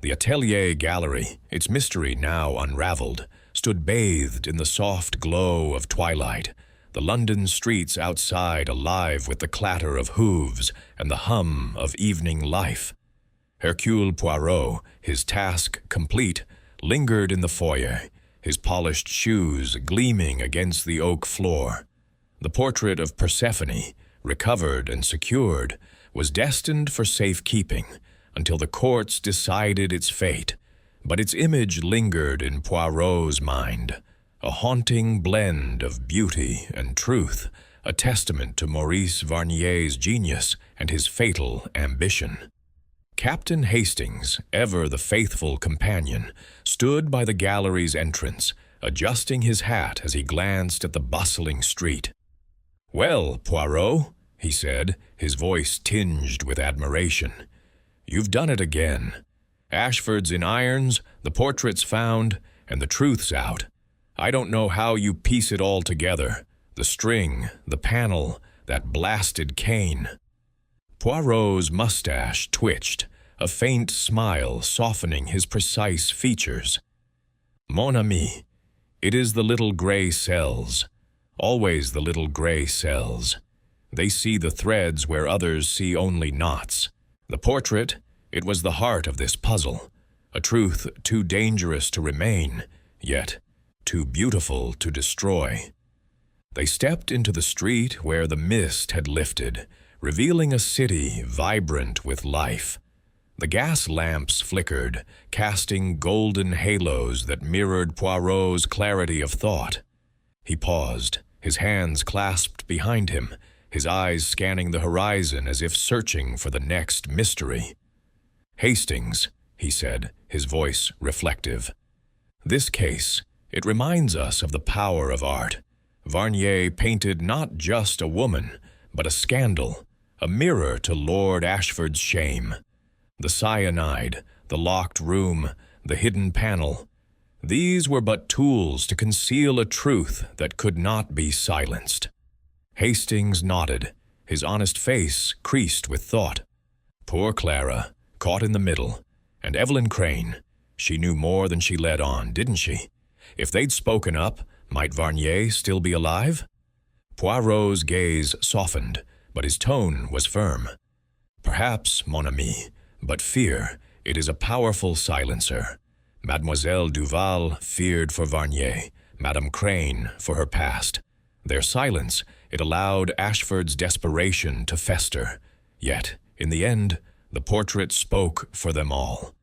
The Atelier Gallery, its mystery now unraveled, stood bathed in the soft glow of twilight, the London streets outside alive with the clatter of hooves and the hum of evening life. Hercule Poirot, his task complete, lingered in the foyer, his polished shoes gleaming against the oak floor. The portrait of Persephone, recovered and secured, was destined for safekeeping until the courts decided its fate, but its image lingered in Poirot's mind, a haunting blend of beauty and truth, a testament to Maurice Varnier's genius and his fatal ambition. Captain Hastings, ever the faithful companion, stood by the gallery's entrance, adjusting his hat as he glanced at the bustling street. "Well, Poirot," he said, his voice tinged with admiration, "you've done it again. Ashford's in irons, the portrait's found, and the truth's out. I don't know how you piece it all together. The string, the panel, that blasted cane." Poirot's mustache twitched, a faint smile softening his precise features. "Mon ami, it is the little gray cells, always the little gray cells. They see the threads where others see only knots. The portrait, It was the heart of this puzzle, a truth too dangerous to remain, yet too beautiful to destroy. They stepped into the street where the mist had lifted, revealing a city vibrant with life. The gas lamps flickered, casting golden halos that mirrored Poirot's clarity of thought. He paused, his hands clasped behind him, his eyes scanning the horizon as if searching for the next mystery. "Hastings," he said, his voice reflective. "This case, it reminds us of the power of art. Varnier painted not just a woman, but a scandal, a mirror to Lord Ashford's shame. The cyanide, the locked room, the hidden panel, these were but tools to conceal a truth that could not be silenced." Hastings nodded, his honest face creased with thought. Poor Clara, caught in the middle, and Evelyn Crane, she knew more than she let on, didn't she? If they'd spoken up, might Varnier still be alive? Poirot's gaze softened, but his tone was firm. "Perhaps, mon ami, but fear, it is a powerful silencer. Mademoiselle Duval feared for Varnier, Madame Crane for her past. Their silence, it allowed Ashford's desperation to fester. Yet, in the end, the portrait spoke for them all."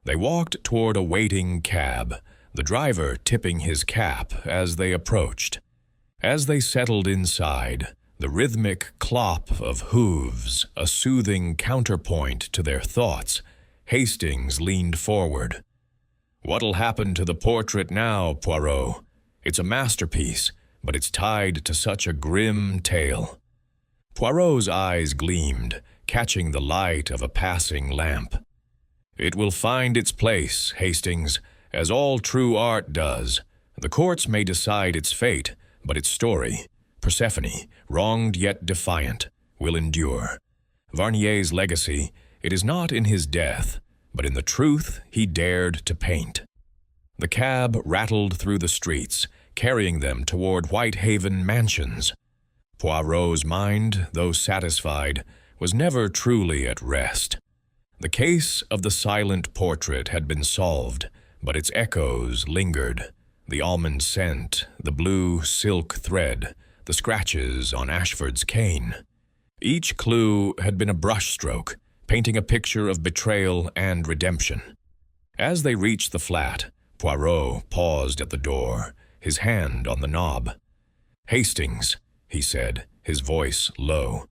They walked toward a waiting cab, the driver tipping his cap as they approached. As they settled inside, the rhythmic clop of hooves, a soothing counterpoint to their thoughts, Hastings leaned forward. "What'll happen to the portrait now, Poirot? It's a masterpiece, but it's tied to such a grim tale." Poirot's eyes gleamed, catching the light of a passing lamp. "It will find its place, Hastings, as all true art does. The courts may decide its fate, but its story, Persephone, wronged yet defiant, will endure. Varnier's legacy, it is not in his death, but in the truth he dared to paint." The cab rattled through the streets, carrying them toward Whitehaven Mansions. Poirot's mind, though satisfied, was never truly at rest. The case of the silent portrait had been solved, but its echoes lingered. The almond scent, the blue silk thread, the scratches on Ashford's cane. Each clue had been a brushstroke, painting a picture of betrayal and redemption. As they reached the flat, Poirot paused at the door, his hand on the knob. "Hastings," he said, his voice low.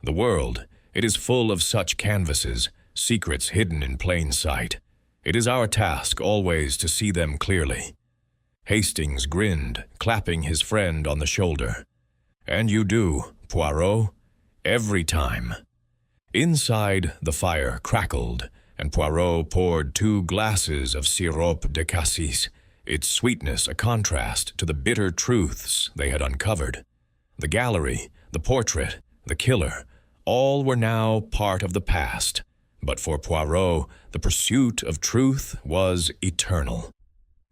"The world, it is full of such canvases, secrets hidden in plain sight. It is our task always to see them clearly." Hastings grinned, clapping his friend on the shoulder. "And you do, Poirot, every time." Inside, the fire crackled, and Poirot poured 2 glasses of sirop de cassis, its sweetness a contrast to the bitter truths they had uncovered. The gallery, the portrait, the killer, all were now part of the past, but for Poirot, the pursuit of truth was eternal.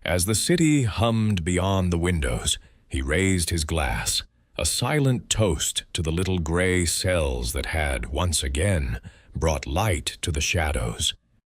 As the city hummed beyond the windows, he raised his glass, a silent toast to the little gray cells that had, once again, brought light to the shadows.